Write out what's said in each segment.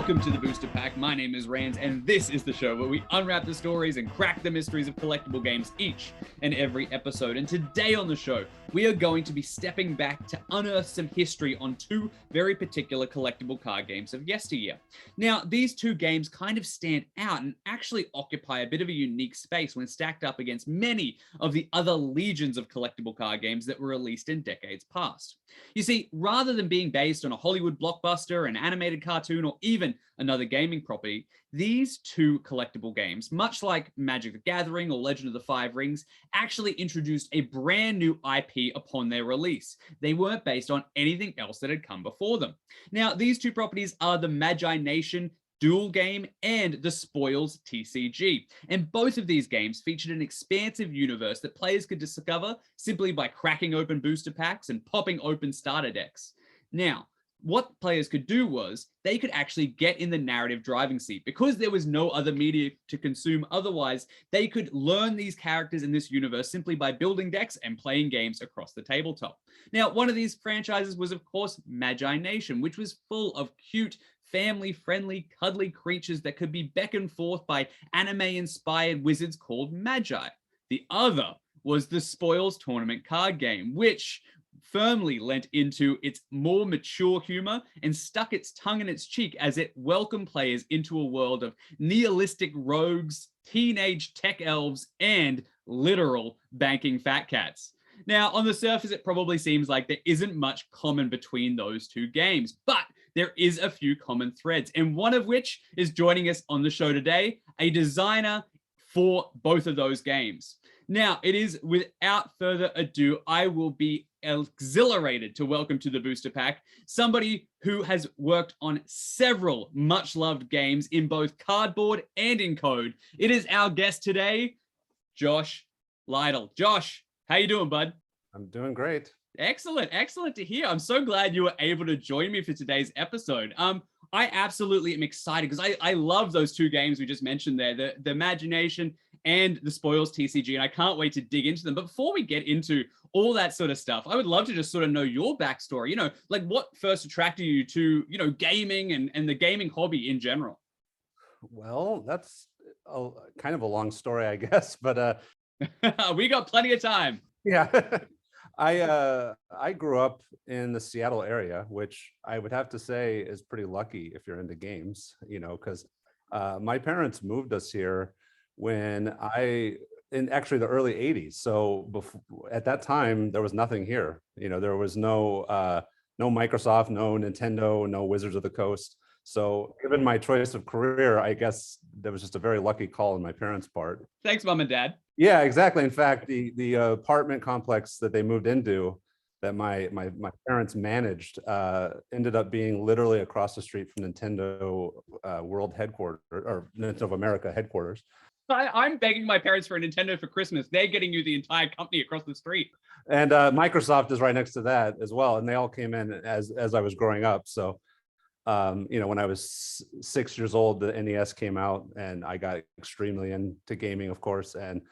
Welcome to the Booster Pack. My name is Rand, and this is the show where we unwrap the stories and crack the mysteries of collectible games each and every episode. And today on the show, we are going to be stepping back to unearth some history on two very particular collectible card games of yesteryear. Now, these two games kind of stand out and actually occupy a bit of a unique space when stacked up against many of the other legions of collectible card games that were released in decades past. You see, rather than being based on a Hollywood blockbuster, an animated cartoon, or even another gaming property, these two collectible games, much like Magic the Gathering or Legend of the Five Rings, actually introduced a brand new IP upon their release. They weren't based on anything else that had come before them. Now, these two properties are the Magi-Nation DUEL game and the Spoils TCG. And both of these games featured an expansive universe that players could discover simply by cracking open booster packs and popping open starter decks. Now, what players could do was they could actually get in the narrative driving seat because there was no other media to consume otherwise. They could learn these characters in this universe simply by building decks and playing games across the tabletop. Now, one of these franchises was, of course, Magi-Nation, which was full of cute, family-friendly, cuddly creatures that could be beckoned forth by anime-inspired wizards called Magi. The other was the Spoils tournament card game, which firmly lent into its more mature humor and stuck its tongue in its cheek as it welcomed players into a world of nihilistic rogues, teenage tech elves, and literal banking fat cats. Now, on the surface, it probably seems like there isn't much common between those two games, but there is a few common threads, and one of which is joining us on the show today, a designer for both of those games. Now, it is without further ado, I will be exhilarated to welcome to the Booster Pack somebody who has worked on several much-loved games in both cardboard and in code. It is our guest today, Josh Lytle. Josh, how you doing, bud? I'm doing great. Excellent, excellent to hear. I'm so glad you were able to join me for today's episode. I absolutely am excited because I love those two games we just mentioned there, the Magi-Nation and the Spoils TCG, and I can't wait to dig into them. But before we get into all that sort of stuff, I would love to just sort of know your backstory, you know, like what first attracted you to, you know, gaming and the gaming hobby in general? Well, that's kind of a long story, I guess, but we got plenty of time. yeah. I grew up in the Seattle area, which I would have to say is pretty lucky if you're into games, you know, because my parents moved us here when in actually the early 80s. So at that time, there was nothing here. You know, there was no Microsoft, no Nintendo, no Wizards of the Coast. So given my choice of career, I guess that was just a very lucky call on my parents' part. Thanks, Mom and Dad. Yeah, exactly. In fact, the apartment complex that they moved into that my parents managed ended up being literally across the street from Nintendo World Headquarters, or Nintendo of America headquarters. I'm begging my parents for a Nintendo for Christmas. They're getting you the entire company across the street. And Microsoft is right next to that as well. And they all came in as I was growing up. So, you know, when I was 6 years old, the NES came out and I got extremely into gaming, of course. And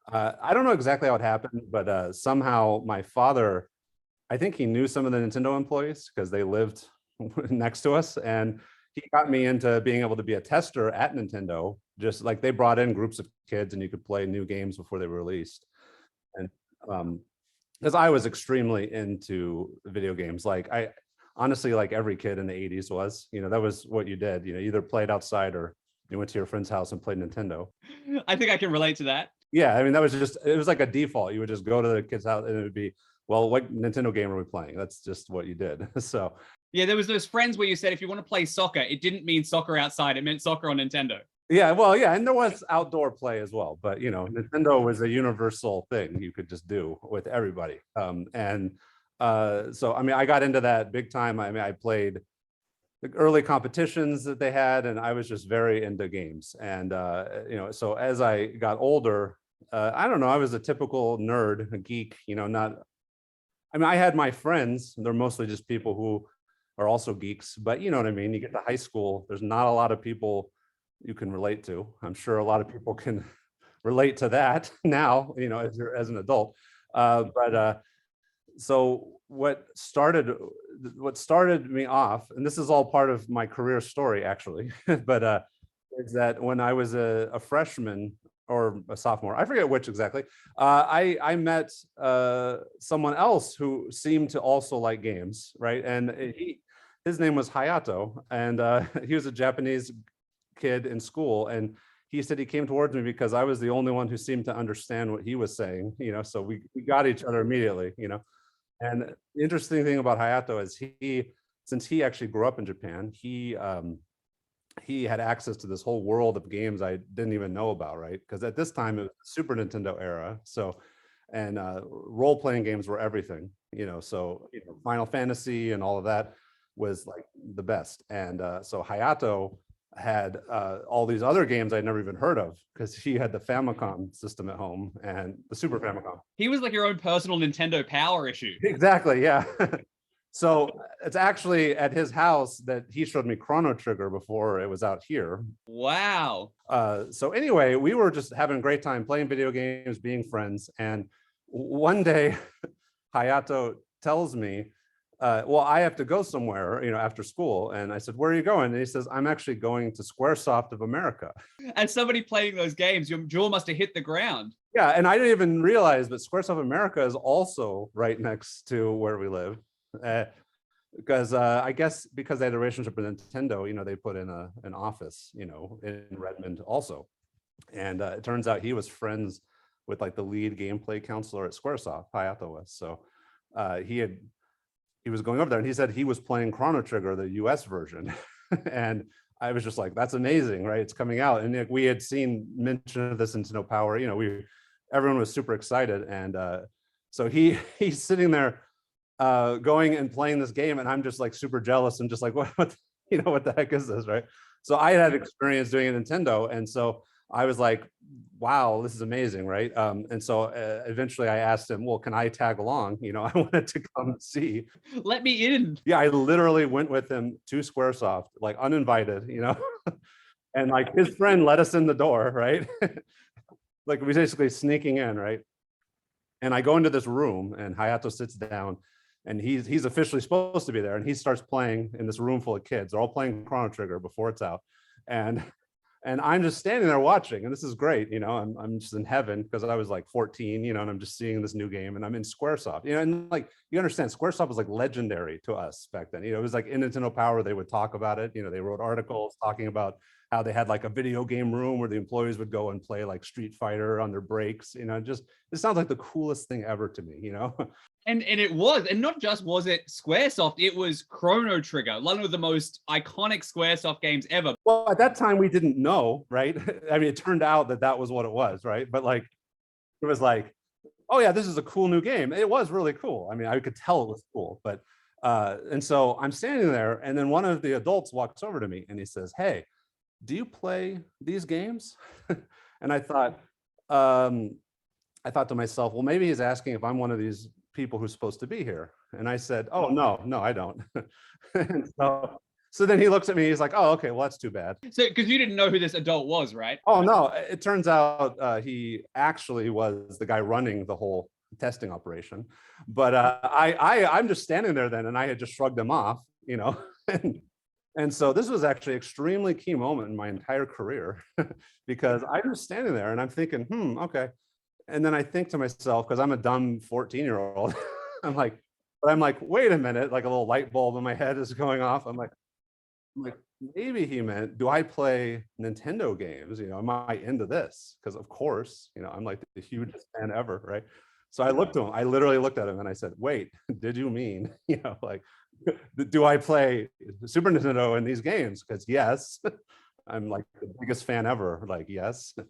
I don't know exactly how it happened, but somehow my father, I think he knew some of the Nintendo employees because they lived next to us. And he got me into being able to be a tester at Nintendo. Just like they brought in groups of kids and you could play new games before they were released. And because I was extremely into video games, like I honestly, like every kid in the 80s was, you know, that was what you did, you know, either played outside or you went to your friend's house and played Nintendo. I think I can relate to that. Yeah, I mean, that was just, it was like a default. You would just go to the kid's house and it would be, well, what Nintendo game are we playing? That's just what you did. So yeah, there was those friends where you said if you want to play soccer, it didn't mean soccer outside, it meant soccer on Nintendo. Yeah, well, yeah, and there was outdoor play as well, but you know, Nintendo was a universal thing you could just do with everybody. So I mean, I got into that big time. I mean, I played the early competitions that they had, and I was just very into games. And you know, so as I got older, I don't know, I was a typical nerd, a geek, you know, not. I mean, I had my friends. They're mostly just people who are also geeks, but you know what I mean. You get to high school, there's not a lot of people you can relate to. I'm sure a lot of people can relate to that now, you know, as an adult. So what started me off, and this is all part of my career story actually, but is that when I was a freshman or a sophomore, I forget which exactly, I met someone else who seemed to also like games, right? And his name was Hayato, and he was a Japanese kid in school, and he said he came towards me because I was the only one who seemed to understand what he was saying, so we got each other immediately, And the interesting thing about Hayato is since he actually grew up in Japan, he had access to this whole world of games I didn't even know about, right? Because at this time it was the Super Nintendo era, so and role-playing games were everything, so Final Fantasy and all of that was like the best. And so Hayato had all these other games I'd never even heard of because he had the Famicom system at home and the Super Famicom. He was like your own personal Nintendo Power issue. Exactly, yeah. So it's actually at his house that he showed me Chrono Trigger before it was out here. Wow. So anyway, we were just having a great time playing video games, being friends. And one day, Hayato tells me, well, I have to go somewhere, after school. And I said, where are you going? And he says, I'm actually going to Squaresoft of America. As somebody playing those games, your jaw must have hit the ground. Yeah, and I didn't even realize, but Squaresoft of America is also right next to where we live. Because I guess because they had a relationship with Nintendo, they put in an office, in Redmond also. And it turns out he was friends with like the lead gameplay counselor at Squaresoft, Hayato was. So he was going over there and he said he was playing Chrono Trigger, the US version. And I was just like, that's amazing, right? It's coming out. And we had seen mention of this in Nintendo Power, everyone was super excited. And so he's sitting there going and playing this game, and I'm just like super jealous and just like, what the heck is this, right? So I had experience doing a Nintendo, and so I was like, wow, this is amazing, right? And so eventually I asked him, well, can I tag along? I wanted to come see. Let me in. Yeah, I literally went with him to Squaresoft, like uninvited, and like his friend let us in the door, right? Like we basically sneaking in, right? And I go into this room, and Hayato sits down. And he's officially supposed to be there, and he starts playing in this room full of kids. They're all playing Chrono Trigger before it's out, and I'm just standing there watching, and this is great. I'm just in heaven because I was like 14, and I'm just seeing this new game, and I'm in Squaresoft, and like you understand, Squaresoft was like legendary to us back then. It was like in Nintendo Power, they would talk about it. They wrote articles talking about how they had like a video game room where the employees would go and play like Street Fighter on their breaks. Just it sounds like the coolest thing ever to me. And it was, and not just was it Squaresoft, it was Chrono Trigger, one of the most iconic Squaresoft games ever. Well, at that time we didn't know, right? I mean, it turned out that was what it was, right? But like, it was like, oh yeah, this is a cool new game. It was really cool. I mean, I could tell it was cool, but and so I'm standing there, and then one of the adults walks over to me and he says, hey, do you play these games? And I thought to myself, well, maybe he's asking if I'm one of these people who's supposed to be here. And I said, oh, no, I don't. And so then he looks at me, he's like, oh, okay, well, that's too bad. So, because you didn't know who this adult was, right? Oh, no, it turns out he actually was the guy running the whole testing operation. But I'm just standing there then, and I had just shrugged him off, and so this was actually an extremely key moment in my entire career because I'm just standing there and I'm thinking, okay. And then I think to myself, because I'm a dumb 14-year-old, I'm like, wait a minute, like a little light bulb in my head is going off. I'm like, maybe he meant, do I play Nintendo games? Am I into this? Because of course, I'm like the hugest fan ever, right? So I looked to him, I literally looked at him and I said, wait, did you mean, like, do I play Super Nintendo in these games? Because yes, I'm like the biggest fan ever, like, yes. And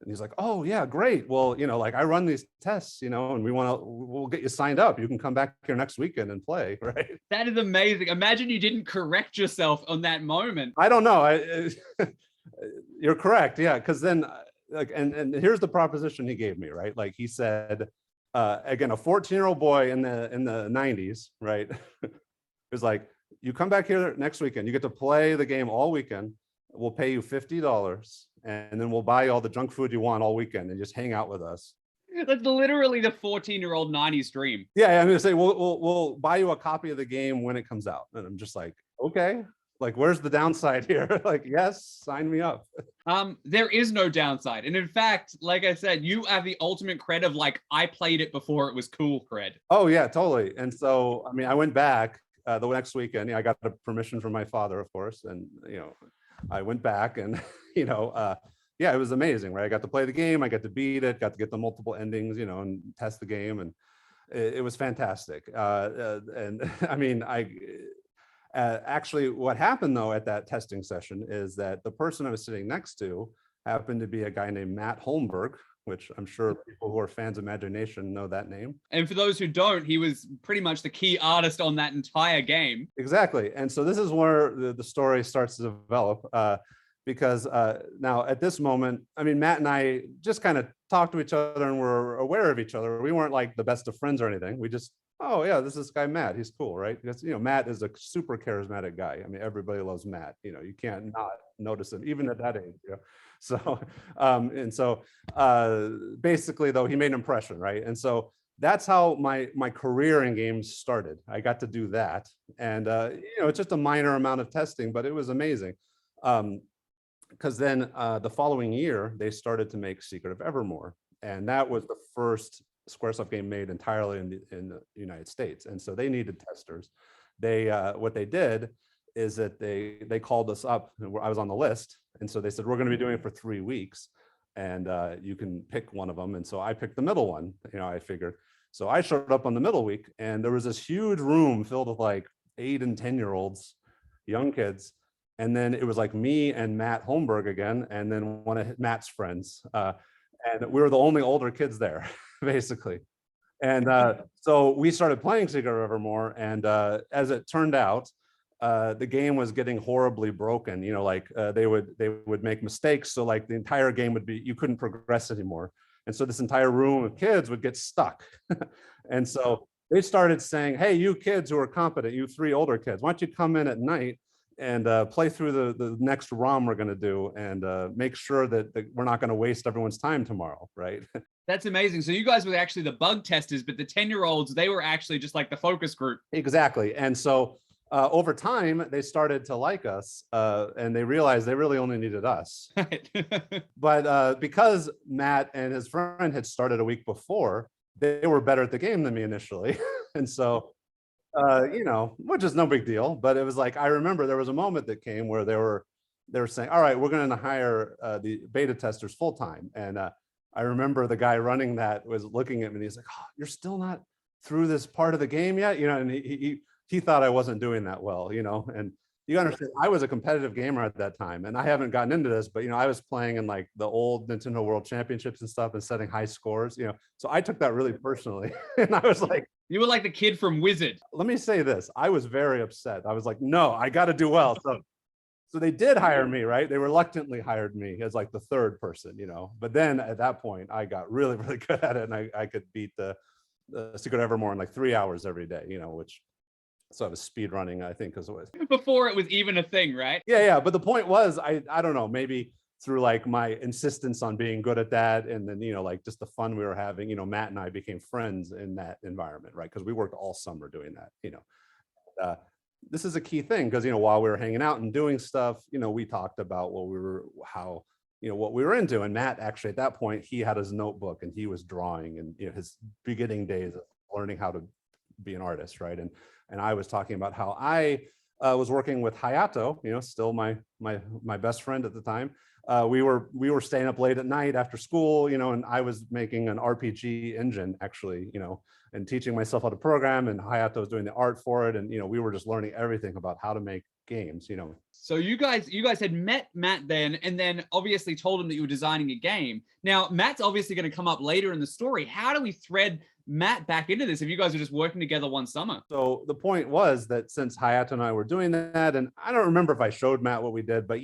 he's like, oh yeah, great. Well, like I run these tests, and we'll get you signed up. You can come back here next weekend and play, right? That is amazing. Imagine you didn't correct yourself on that moment. I don't know. You're correct. Yeah. Cause then like, and here's the proposition he gave me, right? Like he said, again, a 14-year-old boy in the 90s, right? It was like, you come back here next weekend, you get to play the game all weekend. We'll pay you $50 and then we'll buy you all the junk food you want all weekend and just hang out with us. That's literally the 14-year-old 90s dream. Yeah, I'm gonna say we'll buy you a copy of the game when it comes out, and I'm just like, okay, like where's the downside here? Like, yes, sign me up. There is no downside, and in fact, like I said, you have the ultimate cred of like I played it before it was cool cred. Oh yeah, totally. And so I mean, I went back the next weekend. I got the permission from my father, of course, and I went back and yeah, it was amazing, right? I got to play the game, I got to beat it, got to get the multiple endings, and test the game, and it was fantastic. And I mean, actually, what happened though at that testing session is that the person I was sitting next to happened to be a guy named Matt Holmberg, which I'm sure people who are fans of Magi-Nation know that name. And for those who don't, he was pretty much the key artist on that entire game. Exactly. And so this is where the story starts to develop. Because now at this moment, I mean, Matt and I just kind of talked to each other and were aware of each other. We weren't like the best of friends or anything. We just, oh yeah, this is this guy Matt. He's cool, right? Because Matt is a super charismatic guy. I mean, everybody loves Matt. You can't not notice him, even at that age. So, and so basically, though, he made an impression, right? And so that's how my career in games started. I got to do that, and it's just a minor amount of testing, but it was amazing. Because then the following year, they started to make Secret of Evermore. And that was the first Squaresoft game made entirely in the United States. And so they needed testers. What they did is that they called us up, and I was on the list. And so they said, we're going to be doing it for 3 weeks. And you can pick one of them. And so I picked the middle one, I figured. So I showed up on the middle week, and there was this huge room filled with like 8 and 10-year-olds, young kids. And then it was like me and Matt Holmberg again, and then one of Matt's friends. And we were the only older kids there, basically. And so we started playing Secret of Evermore. And as it turned out, the game was getting horribly broken. They would make mistakes. So like the entire game would be, you couldn't progress anymore. And so this entire room of kids would get stuck. And so they started saying, hey, you kids who are competent, you 3 older kids, why don't you come in at night and play through the next ROM we're going to do, and make sure that we're not going to waste everyone's time tomorrow, right? That's amazing. So you guys were actually the bug testers, but the 10-year-olds, they were actually just like the focus group. Exactly. And so over time, they started to like us, and they realized they really only needed us. Right. But because Matt and his friend had started a week before, they were better at the game than me initially. And so which is no big deal, but it was like, I remember there was a moment that came where they were saying, all right, we're going to hire the beta testers full time. And I remember the guy running that was looking at me and he's like, oh, you're still not through this part of the game yet? And he thought I wasn't doing that well, and you understand, I was a competitive gamer at that time, and I haven't gotten into this, but I was playing in like the old Nintendo World Championships and stuff and setting high scores, so I took that really personally. And I was like, you were like the kid from Wizard. Let me say this, I was very upset. I was like, no, I got to do well. So they did hire me, right? They reluctantly hired me as like the 3rd person, but then at that point I got really, really good at it, and I could beat the Secret Evermore in like 3 hours every day, which, so I was speed running, I think, because it was before it was even a thing, right? Yeah. But the point was, I don't know, maybe through like my insistence on being good at that, and then like just the fun we were having, Matt and I became friends in that environment, right? Because we worked all summer doing that. This is a key thing, because while we were hanging out and doing stuff, we talked about what we were into. And Matt actually at that point, he had his notebook and he was drawing, and his beginning days of learning how to be an artist, right? And I was talking about how I was working with Hayato, still my best friend at the time. We were staying up late at night after school, and I was making an RPG engine actually, and teaching myself how to program, and Hayato was doing the art for it, and we were just learning everything about how to make games. So you guys had met Matt then, and then obviously told him that you were designing a game. Now Matt's obviously going to come up later in the story. How do we thread Matt back into this if you guys are just working together one summer? So the point was that since Hayato and I were doing that, and I don't remember if I showed Matt what we did, but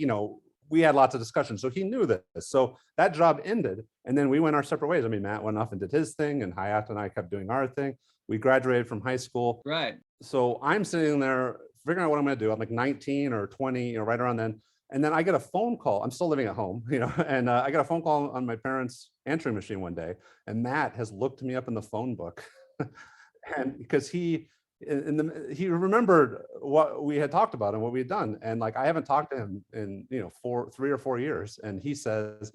we had lots of discussions, so he knew this. So that job ended, and then we went our separate ways. I mean, Matt went off and did his thing, and Hayato and I kept doing our thing. We graduated from high school. Right. So I'm sitting there figuring out what I'm going to do. I'm like 19 or 20, right around then. And then I get a phone call. I'm still living at home, and I got a phone call on my parents' answering machine one day, and Matt has looked me up in the phone book, and because he remembered what we had talked about and what we had done, and like I haven't talked to him in 3 or 4 years, and he says,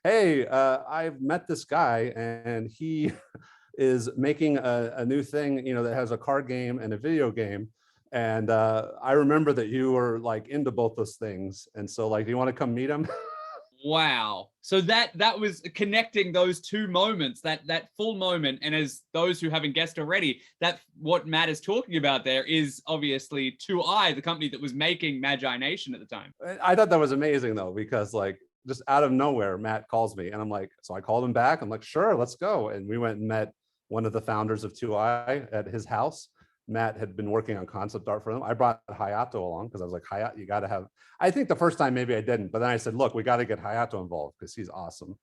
"Hey, I've met this guy, and he is making a new thing, that has a card game and a video game." And I remember that you were like into both those things. And so like, do you want to come meet him? Wow. So that was connecting those two moments, that full moment. And as those who haven't guessed already, that what Matt is talking about there is obviously 2i, the company that was making Magi-Nation at the time. I thought that was amazing though, because like just out of nowhere, Matt calls me and I'm like, so I called him back. I'm like, sure, let's go. And we went and met one of the founders of 2i at his house. Matt had been working on concept art for them. I brought Hayato along because I was like, Hayato, you got to have, I think the first time maybe I didn't, but then I said, look, we got to get Hayato involved because he's awesome.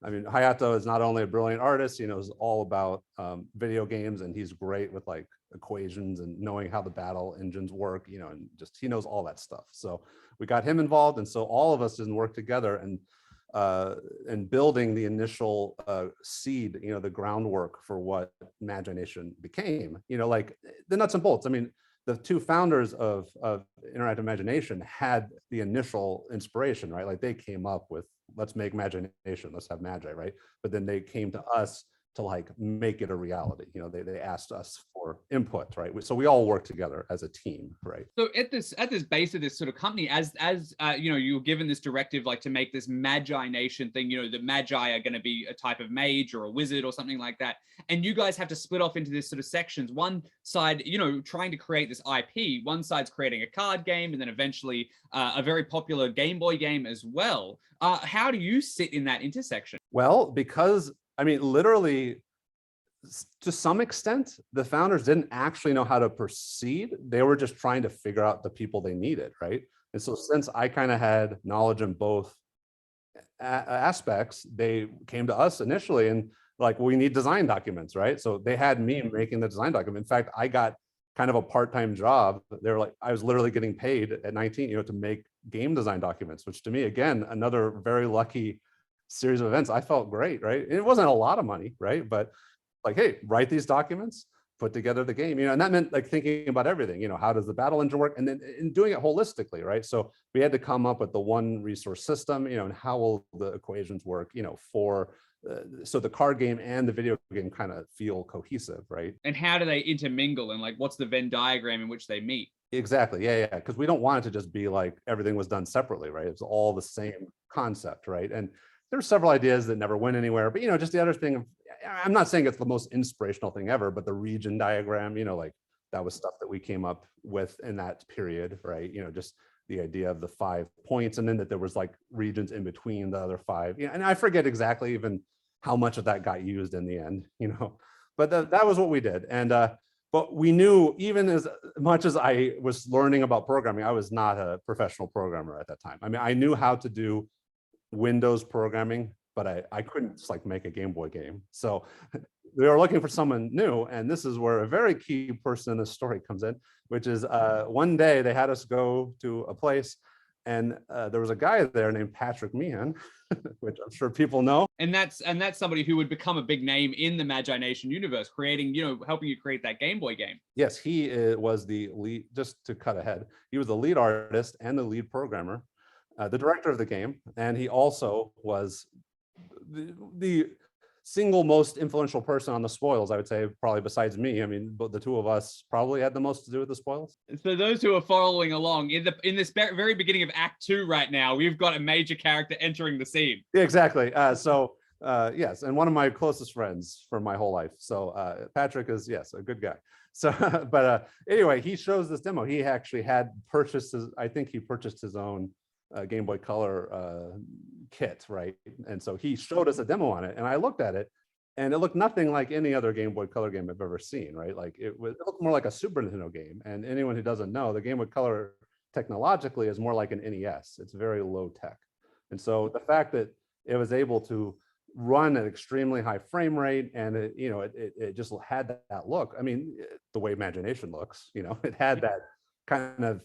I mean, Hayato is not only a brilliant artist, he knows all about video games, and he's great with like equations and knowing how the battle engines work, and just, he knows all that stuff. So we got him involved. And so all of us didn't work together and building the initial seed, the groundwork for what Magi-Nation became, like the nuts and bolts. I mean, the two founders of Interactive Imagination had the initial inspiration, right? Like they came up with, let's make Magi-Nation, let's have Magi, right? But then they came to us to like make it a reality. They asked us for input, right? So we all work together as a team, right? So at this base of this sort of company, as you were given this directive, like to make this Magi-Nation thing, the Magi are going to be a type of mage or a wizard or something like that, and you guys have to split off into this sort of sections. One side, trying to create this IP. One side's creating a card game, and then eventually a very popular Game Boy game as well. How do you sit in that intersection? Well, because I mean, literally, to some extent, the founders didn't actually know how to proceed. They were just trying to figure out the people they needed, right? And so since I kind of had knowledge in both aspects, they came to us initially and like, we need design documents, right? So they had me making the design document. In fact, I got kind of a part-time job. They were like, I was literally getting paid at 19, to make game design documents, which to me, again, another very lucky series of events. I felt great, right? It wasn't a lot of money, right? But like, hey, write these documents, put together the game, and that meant like thinking about everything, how does the battle engine work? And then in doing it holistically, right? So we had to come up with the one resource system, and how will the equations work, so the card game and the video game kind of feel cohesive, right? And how do they intermingle, and like, what's the Venn diagram in which they meet? Exactly, yeah, because we don't want it to just be like everything was done separately, right? It's all the same concept, right? And there's several ideas that never went anywhere, but just the other thing of, I'm not saying it's the most inspirational thing ever, but the region diagram, like that was stuff that we came up with in that period, right? Just the idea of the 5 points, and then that there was like regions in between the other 5. And I forget exactly even how much of that got used in the end, but that was what we did. And but we knew, even as much as I was learning about programming, I was not a professional programmer at that time. I mean, I knew how to do Windows programming, but I couldn't just like make a Game Boy game. So they were looking for someone new. And this is where a very key person in the story comes in, which is one day they had us go to a place, and there was a guy there named Patrick Meehan, which I'm sure people know. And that's somebody who would become a big name in the Magi-Nation universe, creating, helping you create that Game Boy game. Yes, he was the lead, just to cut ahead, he was the lead artist and the lead programmer, the director of the game, and he also was the single most influential person on the Spoils, I would say, probably besides me. I mean, but the two of us probably had the most to do with the Spoils. So those who are following along, in this very beginning of Act 2 right now, we've got a major character entering the scene. Yeah, exactly. Yes, and one of my closest friends for my whole life. So Patrick is, yes, a good guy. So, but anyway, he shows this demo. He actually had purchased I think he purchased his own Game Boy Color kit, right? And so he showed us a demo on it, and I looked at it, and it looked nothing like any other Game Boy Color game I've ever seen, right? Like it looked more like a Super Nintendo game. And anyone who doesn't know, the Game Boy Color technologically is more like an NES. It's very low tech. And so the fact that it was able to run at extremely high frame rate, and it just had that look. I mean, the way Magi-Nation looks, it had that kind of,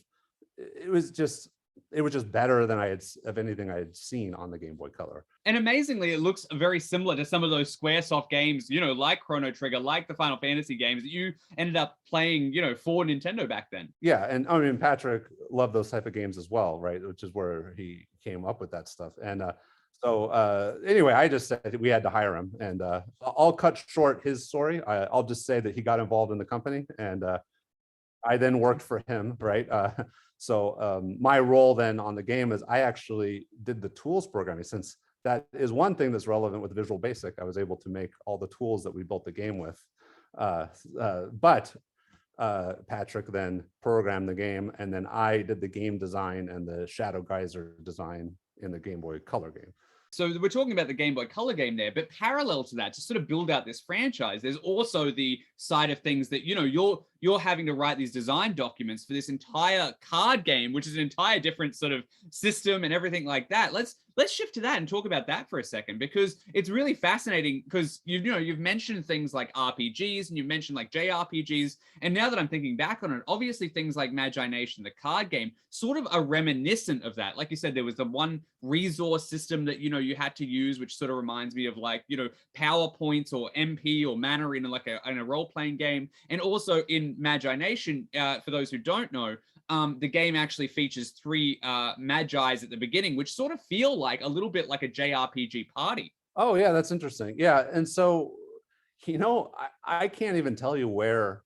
it was just, it was just better than of anything I had seen on the Game Boy Color. And amazingly, it looks very similar to some of those Squaresoft games, like Chrono Trigger, like the Final Fantasy games that you ended up playing, for Nintendo back then. Yeah, and I mean, Patrick loved those type of games as well, right? Which is where he came up with that stuff. And anyway, I just said we had to hire him, and I'll cut short his story. I'll just say that he got involved in the company, and I then worked for him, right? My role then on the game is I actually did the tools programming, since that is one thing that's relevant with Visual Basic. I was able to make all the tools that we built the game with. But Patrick then programmed the game, and then I did the game design and the Shadow Geyser design in the Game Boy Color game. So we're talking about the Game Boy Color game there, but parallel to that, to sort of build out this franchise, there's also the side of things that, you're having to write these design documents for this entire card game, which is an entire different sort of system and everything like that. Let's shift to that and talk about that for a second, because it's really fascinating, because you've mentioned things like RPGs and you've mentioned like JRPGs, and now that I'm thinking back on it, obviously things like Magi-Nation, the card game, sort of are reminiscent of that. Like you said, there was the one resource system that you had to use, which sort of reminds me of like PowerPoints or MP or mana in a role-playing game. And also in Magi-Nation, for those who don't know, the game actually features 3 Magi's at the beginning, which sort of feel like a little bit like a JRPG party. Oh yeah, that's interesting. Yeah, and so I can't even tell you where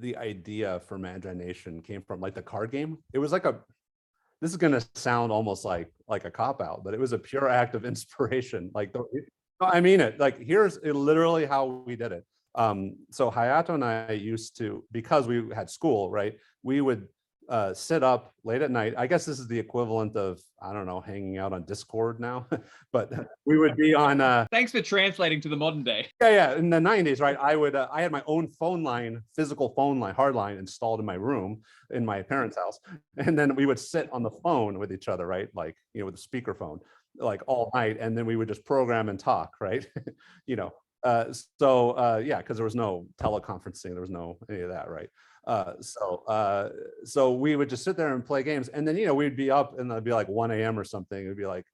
the idea for Magi-Nation came from, like the card game. It was like this is gonna sound almost like a cop-out, but it was a pure act of inspiration. I mean it. Like, here's literally how we did it. So Hayato and I used to, because we had school, right? We would sit up late at night. I guess this is the equivalent of, I don't know, hanging out on Discord now, but we would be on. Thanks for translating to the modern day. Yeah. In the 90s, right? I had my own phone line, physical phone line, hard line installed in my room in my parents' house. And then we would sit on the phone with each other, right? Like, with a speakerphone, like all night. And then we would just program and talk, right? Yeah, because there was no teleconferencing, there was no any of that, right? So we would just sit there and play games, and then we'd be up, and it'd be like 1 a.m. or something. It'd be like,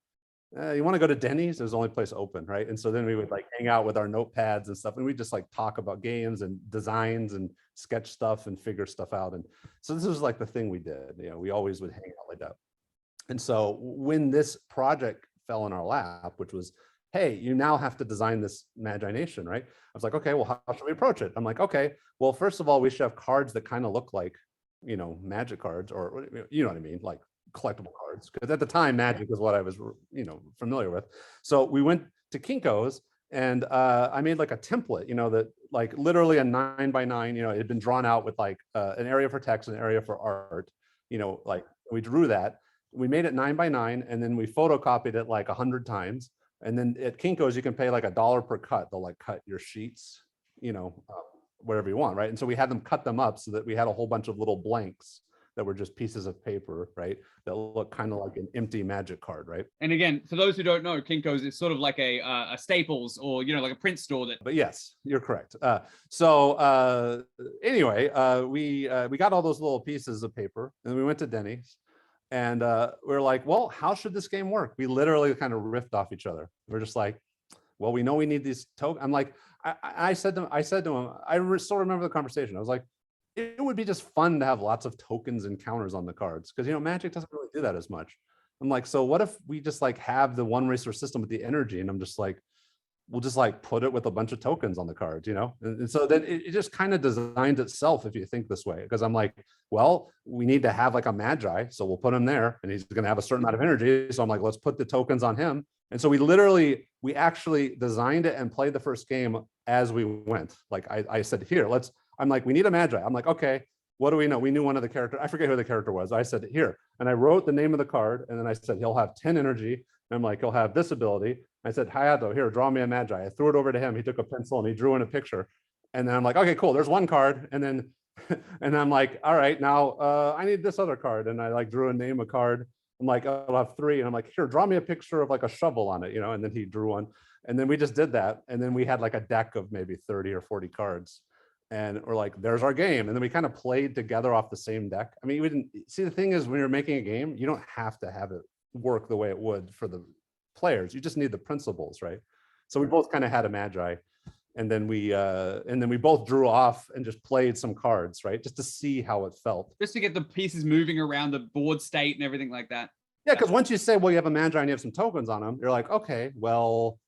you want to go to Denny's? It was the only place open, right? And so then we would like hang out with our notepads and stuff, and we'd just like talk about games and designs and sketch stuff and figure stuff out. And so this was like the thing we did. We always would hang out like that. And so when this project fell in our lap, which was, hey, you now have to design this Magi-Nation, right? I was like, okay, well, how should we approach it? I'm like, okay, well, first of all, we should have cards that kind of look like, Magic cards, or you know what I mean, like collectible cards. Because at the time, Magic was what I was, familiar with. So we went to Kinko's, and I made like a template, that like literally a 9x9, it had been drawn out with like an area for text, an area for art, like we drew that. We made it 9x9, and then we photocopied it like 100 times. And then at Kinko's, you can pay like $1 per cut. They'll like cut your sheets, whatever you want, right? And so we had them cut them up so that we had a whole bunch of little blanks that were just pieces of paper, right? That look kind of like an empty Magic card, right? And again, for those who don't know, Kinko's is sort of like a Staples, or like a print store. But yes, you're correct. Anyway, we got all those little pieces of paper, and we went to Denny's. And we're like, well, how should this game work? We literally kind of riffed off each other. We're just like, well, we know we need these tokens. I'm like, I said to him, I still remember the conversation. I was like, it would be just fun to have lots of tokens and counters on the cards, because Magic doesn't really do that as much. I'm like, so what if we just like have the one resource system with the energy? And I'm just like, we'll just like put it with a bunch of tokens on the cards, And so then it just kind of designed itself, if you think this way, because I'm like, well, we need to have like a Magi, so we'll put him there, and he's going to have a certain amount of energy. So I'm like, let's put the tokens on him. And so we actually designed it and played the first game as we went. Like I said, here, I'm like, we need a Magi. I'm like, okay, what do we know? We knew one of the characters. I forget who the character was. I said, here. And I wrote the name of the card. And then I said, he'll have 10 energy. And I'm like, he'll have this ability. I said, Hayato, here, draw me a Magi. I threw it over to him. He took a pencil and he drew in a picture. And then I'm like, okay, cool. There's one card. And then, and I'm like, all right, now I need this other card. And I like drew a name, a card. I'm like, I'll have 3. And I'm like, here, draw me a picture of like a shovel on it, And then he drew one. And then we just did that. And then we had like a deck of maybe 30 or 40 cards. and we're like, there's our game. And then we kind of played together off the same deck. I mean, we didn't see, the thing is, when you're making a game, you don't have to have it work the way it would for the players. You just need the principles, right? So we both kind of had a Magi, and then we both drew off and just played some cards, right? Just to see how it felt. Just to get the pieces moving around the board state and everything like that. Yeah, because once you say, well, you have a Magi and you have some tokens on them, you're like, okay, well,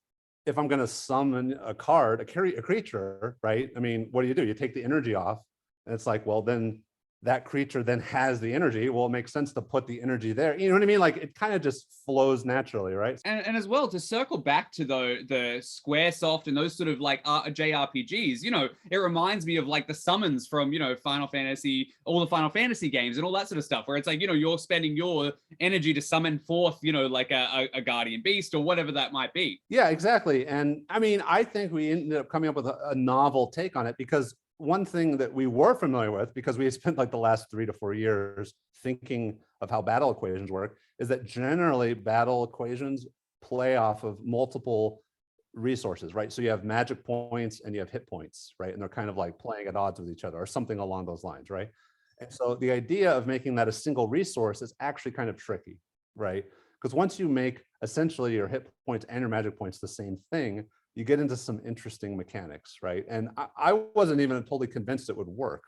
if I'm going to summon a card, a creature, right? I mean, what do? You take the energy off, and it's like, well, then that creature then has the energy. Well, it makes sense to put the energy there. You know what I mean? Like, it kind of just flows naturally, right? And as well, to circle back to the Squaresoft and those sort of like JRPGs, you know, it reminds me of like the summons from, you know, Final Fantasy, all the Final Fantasy games and all that sort of stuff, where it's like, you know, you're spending your energy to summon forth, you know, like a guardian beast or whatever that might be. Yeah, exactly. And I mean, I think we ended up coming up with a novel take on it, because one thing that we were familiar with, because we spent like the last 3 to 4 years thinking of how battle equations work, is that generally battle equations play off of multiple resources, right? So you have magic points and you have hit points, right? And they're kind of like playing at odds with each other or something along those lines, right? And so the idea of making that a single resource is actually kind of tricky, right? Because once you make essentially your hit points and your magic points the same thing, you get into some interesting mechanics, right? And I wasn't even totally convinced it would work,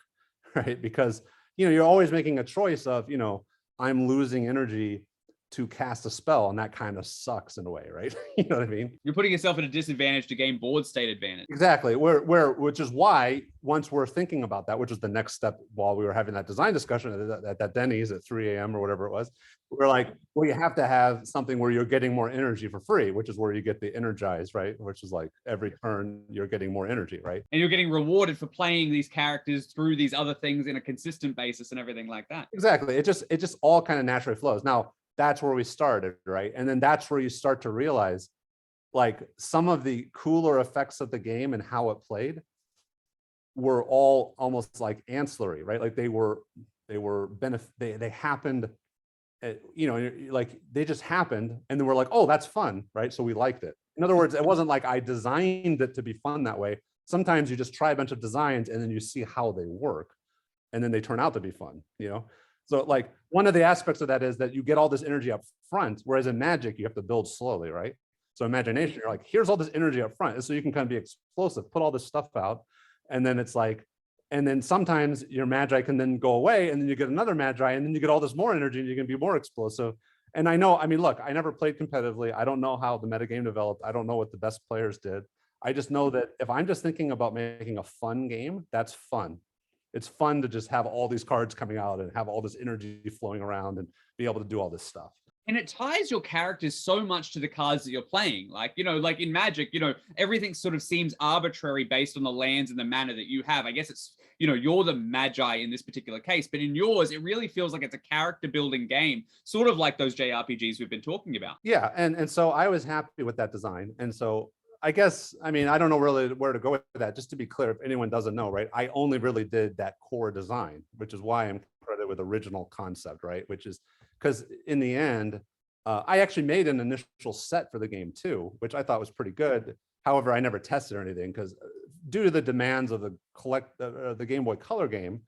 right? Because, you know, you're always making a choice of, you know, I'm losing energy to cast a spell, and that kind of sucks in a way, right? You know what I mean? You're putting yourself at a disadvantage to gain board state advantage. Exactly. Which is why, once we're thinking about that, which was the next step while we were having that design discussion at that Denny's at 3 a.m. or whatever it was, we're like, well, you have to have something where you're getting more energy for free, which is where you get the energize, right? Which is like every turn you're getting more energy, right? And you're getting rewarded for playing these characters through these other things in a consistent basis and everything like that. Exactly. It just all kind of naturally flows. Now, that's where we started, right? And then that's where you start to realize, like, some of the cooler effects of the game and how it played were all almost like ancillary, right? Like they happened, you know, like they just happened, and then we're like, oh, that's fun, right? So we liked it. In other words, it wasn't like I designed it to be fun that way. Sometimes you just try a bunch of designs and then you see how they work, and then they turn out to be fun, you know? So like one of the aspects of that is that you get all this energy up front, whereas in Magic, you have to build slowly, right? So in Magi-Nation, you're like, here's all this energy up front. And so you can kind of be explosive, put all this stuff out. And then it's like, and then sometimes your Magi can then go away, and then you get another Magi, and then you get all this more energy and you can be more explosive. And I know, I mean, look, I never played competitively. I don't know how the metagame developed. I don't know what the best players did. I just know that if I'm just thinking about making a fun game, that's fun. It's fun to just have all these cards coming out and have all this energy flowing around and be able to do all this stuff. And it ties your characters so much to the cards that you're playing. Like, you know, like in Magic, you know, everything sort of seems arbitrary based on the lands and the mana that you have. I guess it's, you know, you're the Magi in this particular case, but in yours, it really feels like it's a character building game, sort of like those JRPGs we've been talking about. Yeah, and so I was happy with that design. And so I guess, I mean, I don't know really where to go with that. Just to be clear, if anyone doesn't know, right, I only really did that core design, which is why I'm credited with original concept, right? Which is because in the end, I actually made an initial set for the game too, which I thought was pretty good. However, I never tested or anything because due to the demands of the Game Boy Color game,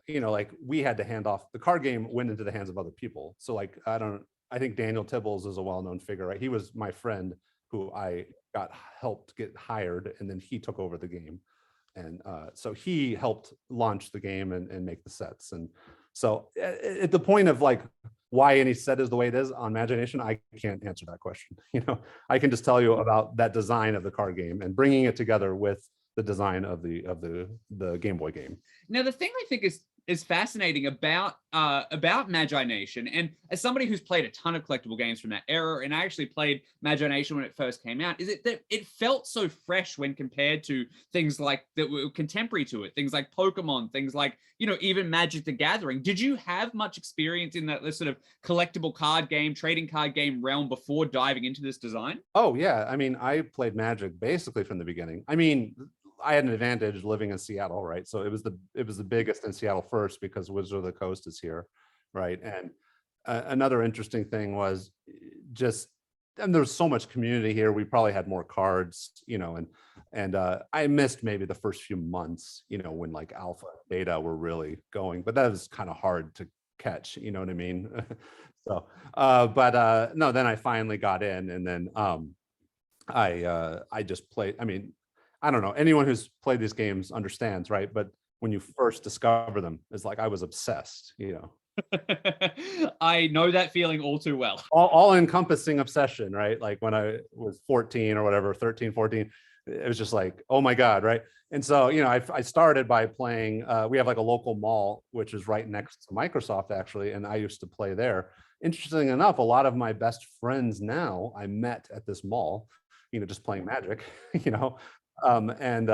you know, like we had to hand off, the card game went into the hands of other people. So like, I think Daniel Tibbles is a well-known figure, right? He was my friend who I got helped get hired, and then he took over the game. And so he helped launch the game and make the sets. And so at the point of like why any set is the way it is on Magi-Nation, I can't answer that question. You know, I can just tell you about that design of the card game and bringing it together with the design of the Game Boy game. Now, the thing I think is fascinating about Magi-Nation, and as somebody who's played a ton of collectible games from that era, and I actually played Magi-Nation when it first came out, is that it felt so fresh when compared to things like that were contemporary to it, things like Pokemon, things like, you know, even Magic the Gathering. Did you have much experience in that sort of collectible card game, trading card game realm before diving into this design? Oh yeah, I mean, I played Magic basically from the beginning. I mean, I had an advantage living in Seattle, right? So it was the biggest in Seattle first because Wizard of the Coast is here, right? And another interesting thing was just and there's so much community here. We probably had more cards, and I missed maybe the first few months, when like alpha beta were really going, but that was kind of hard to catch, you know what I mean? So but no, then I finally got in, and then I just played. I mean, I don't know, anyone who's played these games understands, right? But when you first discover them, it's like I was obsessed, I know that feeling all too well. all encompassing obsession, right? Like when I was 14 or whatever, 13, 14, it was just like, oh my God, right? And so, I started by playing, we have like a local mall, which is right next to Microsoft actually. And I used to play there. Interesting enough, a lot of my best friends now I met at this mall, just playing Magic, and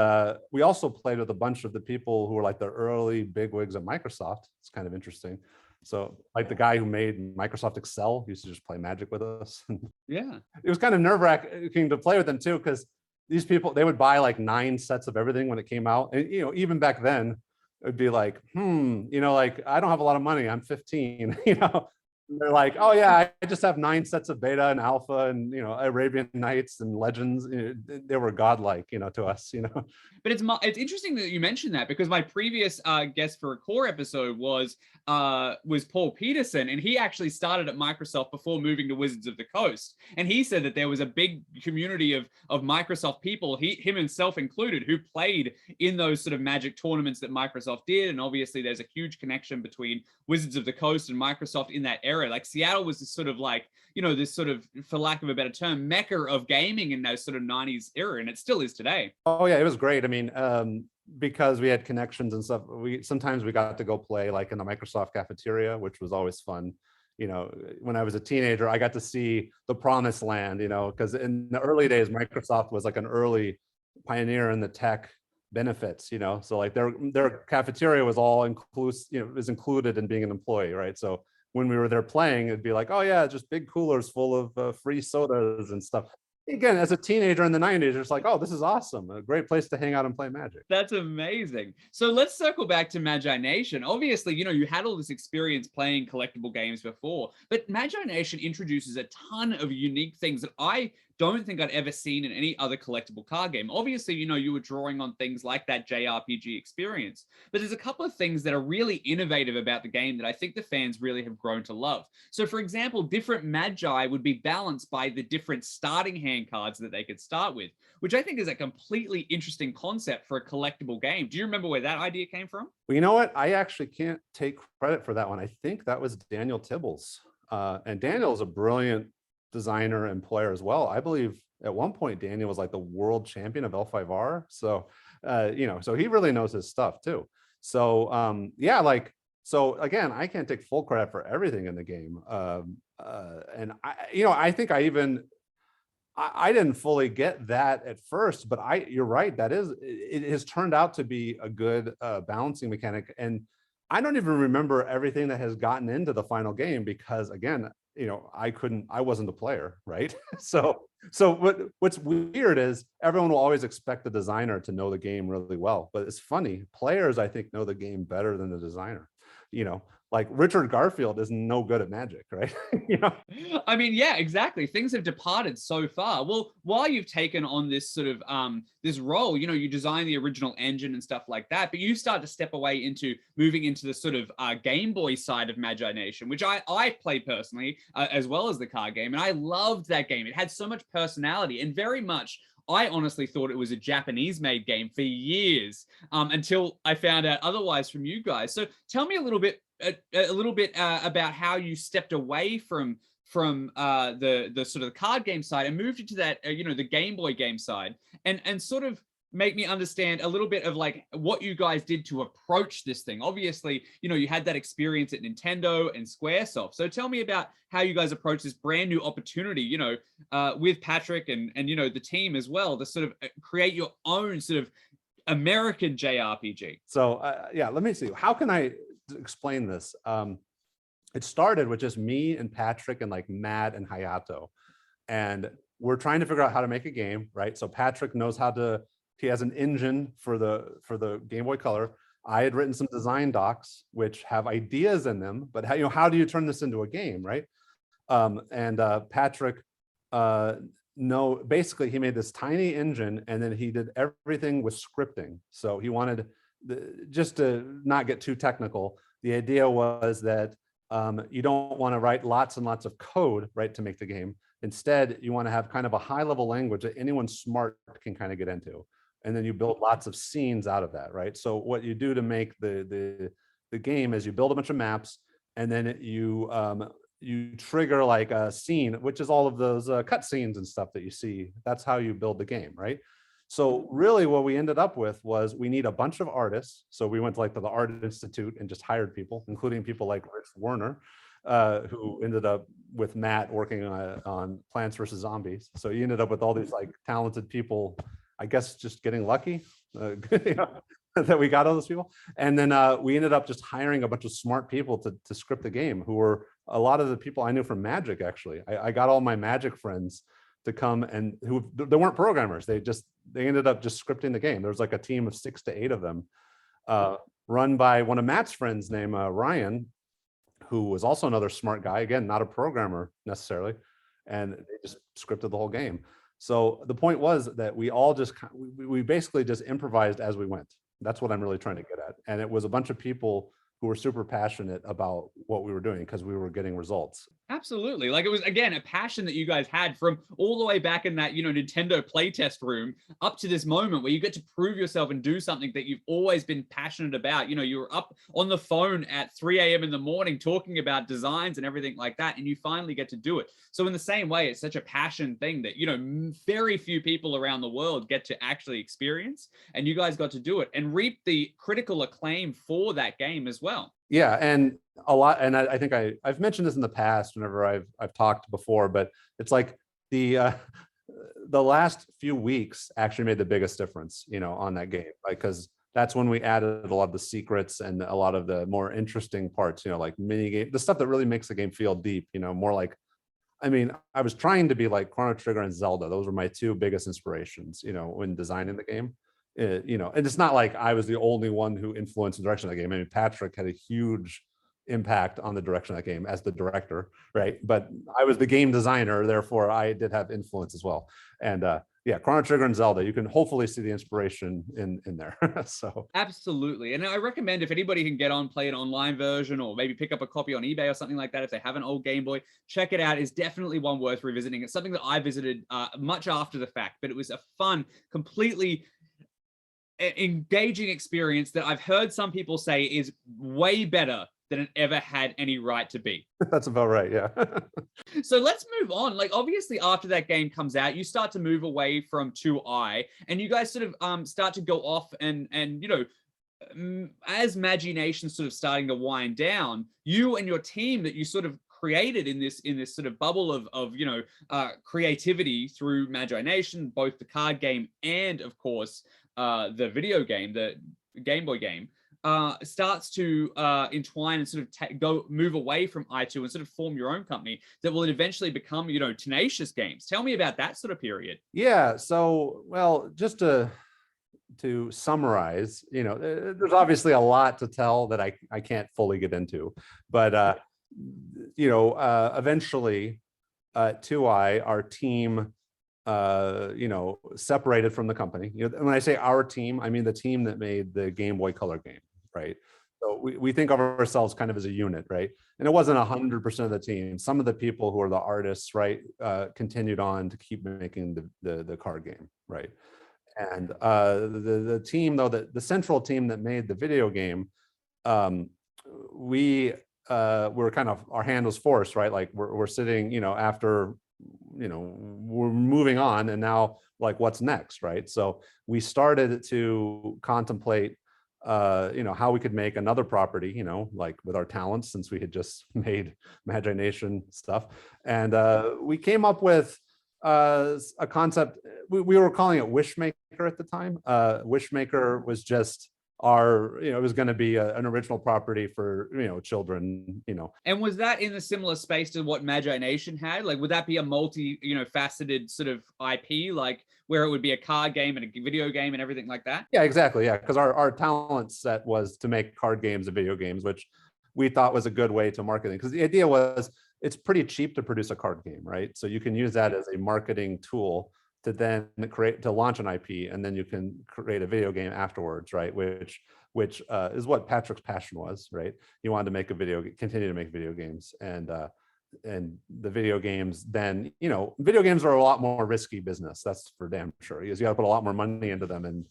we also played with a bunch of the people who were like the early bigwigs at Microsoft. It's kind of interesting. So like the guy who made Microsoft Excel used to just play Magic with us. Yeah. It was kind of nerve-wracking to play with them too, because these people, they would buy like 9 sets of everything when it came out. And, even back then, it would be like, like, I don't have a lot of money. I'm 15, And they're like, oh yeah, I just have 9 sets of beta and alpha and, Arabian Nights and Legends. They were godlike, to us, But it's interesting that you mentioned that, because my previous guest for a core episode was Paul Peterson, and he actually started at Microsoft before moving to Wizards of the Coast. And he said that there was a big community of Microsoft people, him himself included, who played in those sort of Magic tournaments that Microsoft did. And obviously there's a huge connection between Wizards of the Coast and Microsoft in that era. Like Seattle was this sort of like, this sort of, for lack of a better term, mecca of gaming in those sort of 90s era, and it still is today. Oh yeah, it was great. I mean, because we had connections and stuff, sometimes we got to go play like in the Microsoft cafeteria, which was always fun. When I was a teenager, I got to see the promised land, because in the early days, Microsoft was like an early pioneer in the tech benefits, so like their cafeteria was all inclusive, was included in being an employee, right? So when we were there playing, it'd be like, oh yeah, just big coolers full of free sodas and stuff. Again, as a teenager in the 90s, it's like, oh, this is awesome. A great place to hang out and play Magic. That's amazing. So let's circle back to Magi-Nation. Obviously, you had all this experience playing collectible games before, but Magi-Nation introduces a ton of unique things that I don't think I'd ever seen in any other collectible card game. Obviously, you were drawing on things like that JRPG experience, but there's a couple of things that are really innovative about the game that I think the fans really have grown to love. So for example, different Magi would be balanced by the different starting hand cards that they could start with, which I think is a completely interesting concept for a collectible game. Do you remember where that idea came from? Well, you know what? I actually can't take credit for that one. I think that was Daniel Tibbles. And Daniel is a brilliant designer and player as well. I believe at one point Daniel was like the world champion of L5R. So so he really knows his stuff too. So yeah, like, so again, I can't take full credit for everything in the game. And I think I didn't fully get that at first, but you're right, it has turned out to be a good balancing mechanic. And I don't even remember everything that has gotten into the final game, because again, I wasn't the player, right? So what's weird is everyone will always expect the designer to know the game really well, but it's funny, players I think know the game better than the designer. Like Richard Garfield is no good at Magic, right? I mean, yeah, exactly. Things have departed so far. Well, while you've taken on this sort of this role, you design the original engine and stuff like that, but you start to step away into moving into the sort of Gameboy side of Magi-Nation, which I play personally, as well as the card game, and I loved that game. It had so much personality and very much, I honestly thought it was a Japanese-made game for years, until I found out otherwise from you guys. So tell me a little bit about how you stepped away from the sort of the card game side and moved into that the Game Boy game side, and sort of make me understand a little bit of like what you guys did to approach this thing. Obviously, you had that experience at Nintendo and Squaresoft. So tell me about how you guys approach this brand new opportunity, with Patrick and the team as well, to sort of create your own sort of American JRPG. So yeah, let me see. How can I explain this? It started with just me and Patrick and like Matt and Hayato, and we're trying to figure out how to make a game, right? So Patrick knows he has an engine for the Game Boy Color. I had written some design docs which have ideas in them, but how do you turn this into a game, right? And Patrick no, basically he made this tiny engine, and then he did everything with scripting. So he wanted just to not get too technical, the idea was that you don't want to write lots and lots of code, right, to make the game. Instead, you want to have kind of a high level language that anyone smart can kind of get into. And then you build lots of scenes out of that, right? So what you do to make the game is you build a bunch of maps, and then you trigger like a scene, which is all of those cut scenes and stuff that you see. That's how you build the game, right? So really what we ended up with was we need a bunch of artists. So we went to the Art Institute and just hired people, including people like Rich Werner, who ended up with Matt working on Plants vs. Zombies. So you ended up with all these like talented people, I guess just getting lucky that we got all those people. And then we ended up just hiring a bunch of smart people to script the game, who were a lot of the people I knew from Magic, actually. I got all my Magic friends to come, and they weren't programmers. They ended up just scripting the game. There was like a team of 6 to 8 of them, run by one of Matt's friends named Ryan, who was also another smart guy, again, not a programmer necessarily, and they just scripted the whole game. So the point was that we basically just improvised as we went. That's what I'm really trying to get at. And it was a bunch of people who were super passionate about what we were doing because we were getting results. Absolutely. Like, it was, again, a passion that you guys had from all the way back in that, Nintendo playtest room up to this moment where you get to prove yourself and do something that you've always been passionate about. You were up on the phone at 3 a.m. in the morning talking about designs and everything like that, and you finally get to do it. So in the same way, it's such a passion thing that, very few people around the world get to actually experience, and you guys got to do it and reap the critical acclaim for that game as well. Yeah, and a lot, and I think I've mentioned this in the past whenever I've talked before, but it's like the last few weeks actually made the biggest difference, on that game, because that's when we added a lot of the secrets and a lot of the more interesting parts, like mini game, the stuff that really makes the game feel deep, more like, I was trying to be like Chrono Trigger and Zelda. Those were my 2 biggest inspirations, when designing the game. And it's not like I was the only one who influenced the direction of the game. Patrick had a huge impact on the direction of that game as the director, right? But I was the game designer, therefore I did have influence as well. And yeah, Chrono Trigger and Zelda, you can hopefully see the inspiration in there. So absolutely. And I recommend, if anybody can get on, play an online version, or maybe pick up a copy on eBay or something like that, if they have an old Game Boy, check it out. It's definitely one worth revisiting. It's something that I visited much after the fact, but it was a fun, completely engaging experience that I've heard some people say is way better than it ever had any right to be. That's about right, yeah. So let's move on. Like, obviously, after that game comes out, you start to move away from 2i, and you guys sort of start to go off and as Magi-Nation sort of starting to wind down, you and your team that you sort of created in this sort of bubble of creativity through Magi-Nation, both the card game and, of course, the video game, the Game Boy game, starts to entwine and sort of move away from i2 and sort of form your own company that will eventually become, Tenacious Games. Tell me about that sort of period. Yeah, so, well, just to summarize, there's obviously a lot to tell that I can't fully get into, but eventually 2i, our team, separated from the company. When I say our team, I mean the team that made the Game Boy Color game, right? So we think of ourselves kind of as a unit, right? And it wasn't 100% of the team. Some of the people who are the artists, right, continued on to keep making the card game, right? And the team, though, the central team that made the video game, we were kind of, our hand was forced, right? Like we're sitting, after, we're moving on, and now, like, what's next, right? So we started to contemplate, how we could make another property, like with our talents, since we had just made Magi-Nation stuff. And we came up with a concept. We were calling it Wishmaker at the time. Wishmaker was just our, it was going to be an original property for, children, And was that in a similar space to what Magi-Nation had? Like, would that be a multi, faceted sort of IP, like where it would be a card game and a video game and everything like that? Yeah, exactly. Yeah, because our talent set was to make card games and video games, which we thought was a good way to market it. Because the idea was it's pretty cheap to produce a card game, right? So you can use that as a marketing tool to then launch an IP, and then you can create a video game afterwards, right? Which is what Patrick's passion was, right? He wanted to make continue to make video games, and the video games then, video games are a lot more risky business. That's for damn sure, because you got to put a lot more money into them. And,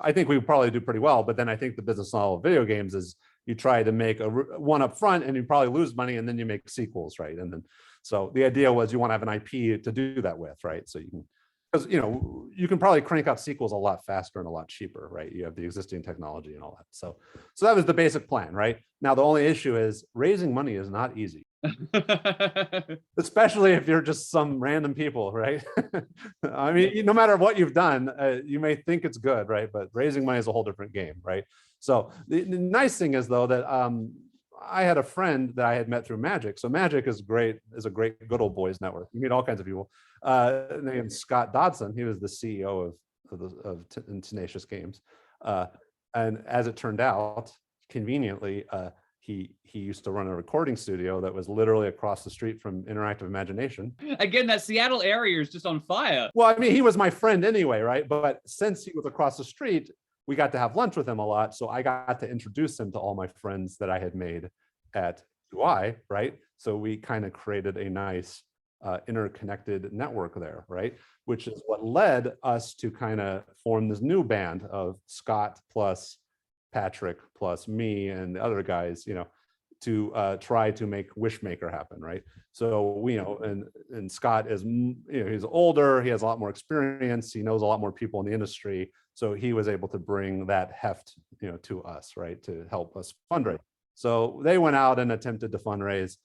I think we probably do pretty well, but then I think the business model of video games is you try to make one up front and you probably lose money, and then you make sequels, right? And then, so the idea was you want to have an IP to do that with, right? So you can, because, you can probably crank out sequels a lot faster and a lot cheaper, right? You have the existing technology and all that. So that was the basic plan, right? Now, the only issue is raising money is not easy. Especially if you're just some random people, right? I mean, no matter what you've done, you may think it's good, right? But raising money is a whole different game, right? So the nice thing is, though, that I had a friend that I had met through Magic. So Magic is a great good old boys network. You meet all kinds of people. Named Scott Dodson. He was the CEO of Tenacious Games, and as it turned out, conveniently, he used to run a recording studio that was literally across the street from Interactive Imagination. Again, that Seattle area is just on fire. Well, I mean, he was my friend anyway, right? But since he was across the street, we got to have lunch with him a lot. So I got to introduce him to all my friends that I had made at UI, right? So we kind of created a nice interconnected network there, right? Which is what led us to kind of form this new band of Scott plus Patrick plus me and the other guys, to try to make Wishmaker happen, right? So we, and Scott is, he's older, he has a lot more experience, he knows a lot more people in the industry, so he was able to bring that heft, to us, right, to help us fundraise. So they went out and attempted to fundraise.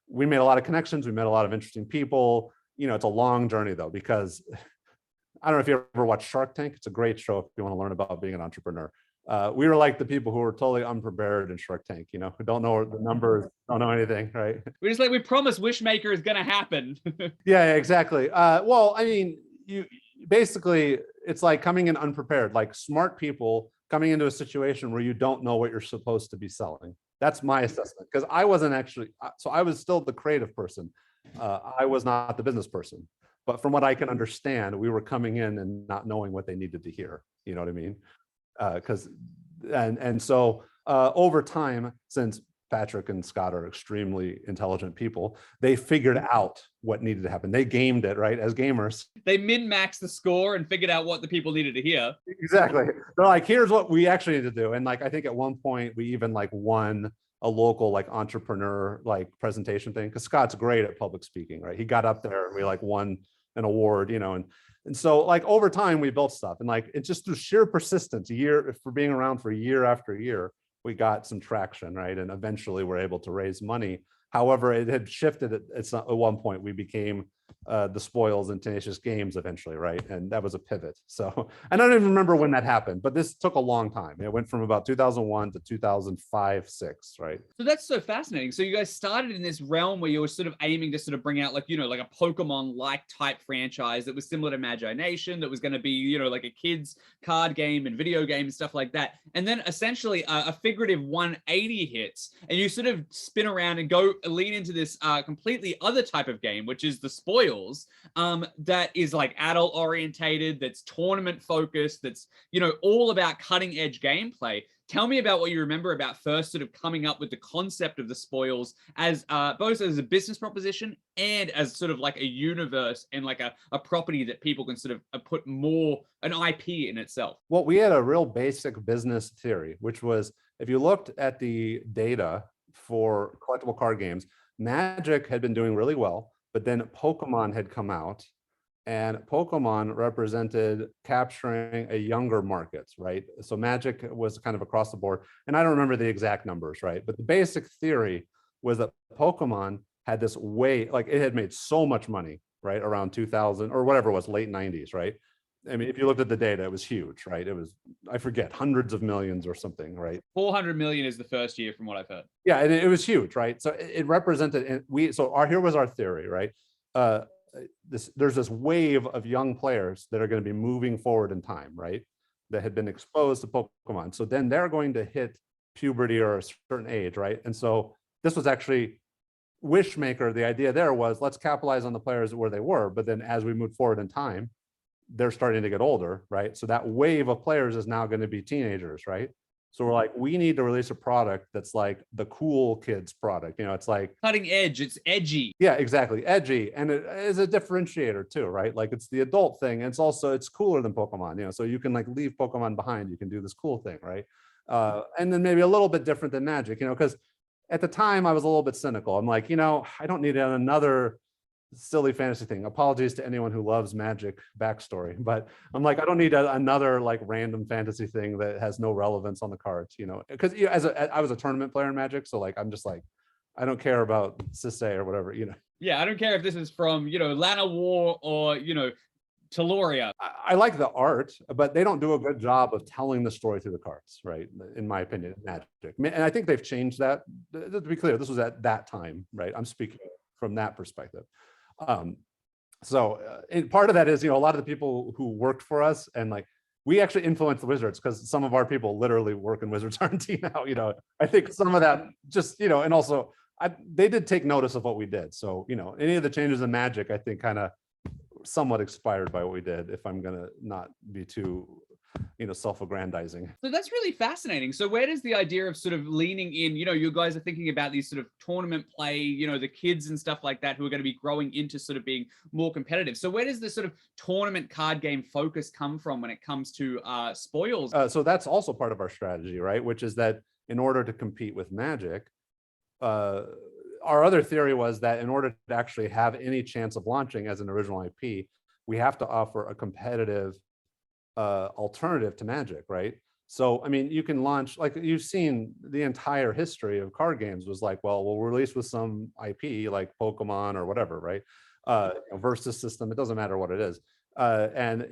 We made a lot of connections, we met a lot of interesting people. It's a long journey though, because I don't know if you ever watched Shark Tank. It's a great show if you want to learn about being an entrepreneur. We were like the people who were totally unprepared in Shark Tank, who don't know the numbers, don't know anything, right? We're just like, we promise Wishmaker is going to happen. Yeah, exactly. Well, I mean, basically, it's like coming in unprepared, like smart people coming into a situation where you don't know what you're supposed to be selling. That's my assessment, because I wasn't actually, so I was still the creative person. I was not the business person. But from what I can understand, we were coming in and not knowing what they needed to hear. You know what I mean? So over time, since Patrick and Scott are extremely intelligent people, they figured out what needed to happen. They gamed it, right? As gamers, they min-maxed the score and figured out what the people needed to hear. Exactly. They're like, here's what we actually need to do. And like, I think at one point we even like won a local like entrepreneur like presentation thing, because Scott's great at public speaking, right? He got up there and we like won an award, and so like over time we built stuff, and like it's just through sheer persistence, for being around for year after year, we got some traction, right? And eventually we're able to raise money. However, it had shifted. At one point we became the Spoils and Tenacious Games eventually, right? And that was a pivot. So, and I don't even remember when that happened, but this took a long time. It went from about 2001 to 2005, 6, right? So that's so fascinating. So you guys started in this realm where you were sort of aiming to sort of bring out like, like a Pokemon-like type franchise that was similar to Magi-Nation, that was going to be, like a kid's card game and video game and stuff like that. And then essentially a figurative 180 hits, and you sort of spin around and go lean into this completely other type of game, which is the Spoils, that is like adult orientated, that's tournament focused, that's all about cutting edge gameplay. Tell me about what you remember about first sort of coming up with the concept of the Spoils as both as a business proposition and as sort of like a universe and like a property that people can sort of put more an IP in itself. Well, we had a real basic business theory, which was if you looked at the data for collectible card games, Magic had been doing really well. But then Pokemon had come out, and Pokemon represented capturing a younger market, right? So Magic was kind of across the board. And I don't remember the exact numbers, right? But the basic theory was that Pokemon had this like it had made so much money, right? Around 2000 or whatever it was, late 90s, right? I mean, if you looked at the data, it was huge, right? It was, I forget, hundreds of millions or something, right? 400 million is the first year from what I've heard. Yeah, and it was huge, right? So it represented, and here was our theory, right? There's this wave of young players that are going to be moving forward in time, right? That had been exposed to Pokemon. So then they're going to hit puberty or a certain age, right? And so this was actually Wishmaker. The idea there was let's capitalize on the players where they were, but then as we move forward in time, they're starting to get older, right? So that wave of players is now going to be teenagers, right? So we're like, we need to release a product that's like the cool kids product. It's like cutting edge, it's edgy. Yeah, exactly. Edgy. And it is a differentiator too, right? Like it's the adult thing. And it's cooler than Pokemon, so you can like leave Pokemon behind. You can do this cool thing, right? And then maybe a little bit different than Magic, because at the time I was a little bit cynical. I'm like, I don't need another silly fantasy thing. Apologies to anyone who loves Magic backstory, but I'm like, I don't need another like random fantasy thing that has no relevance on the cards, because I was a tournament player in Magic, so like I'm just like, I don't care about Sisay or whatever, Yeah, I don't care if this is from Lana War or Teloria. I like the art, but they don't do a good job of telling the story through the cards, right? In my opinion, Magic, and I think they've changed that. To be clear, this was at that time, right? I'm speaking from that perspective. And part of that is, a lot of the people who worked for us and like, we actually influenced the Wizards because some of our people literally work in Wizards R&D now, I think some of that just, and also they did take notice of what we did. So, any of the changes in Magic, I think kind of somewhat expired by what we did, if I'm going to not be too self-aggrandizing. So that's really fascinating. So where does the idea of sort of leaning in, you guys are thinking about these sort of tournament play, the kids and stuff like that who are going to be growing into sort of being more competitive. So where does the sort of tournament card game focus come from when it comes to Spoils? So that's also part of our strategy, right? Which is that in order to compete with Magic, our other theory was that in order to actually have any chance of launching as an original IP, we have to offer a competitive alternative to Magic, right? So, I mean, you can launch, like you've seen the entire history of card games was like, well, we'll release with some IP like Pokemon or whatever, right? Versus system, it doesn't matter what it is. And,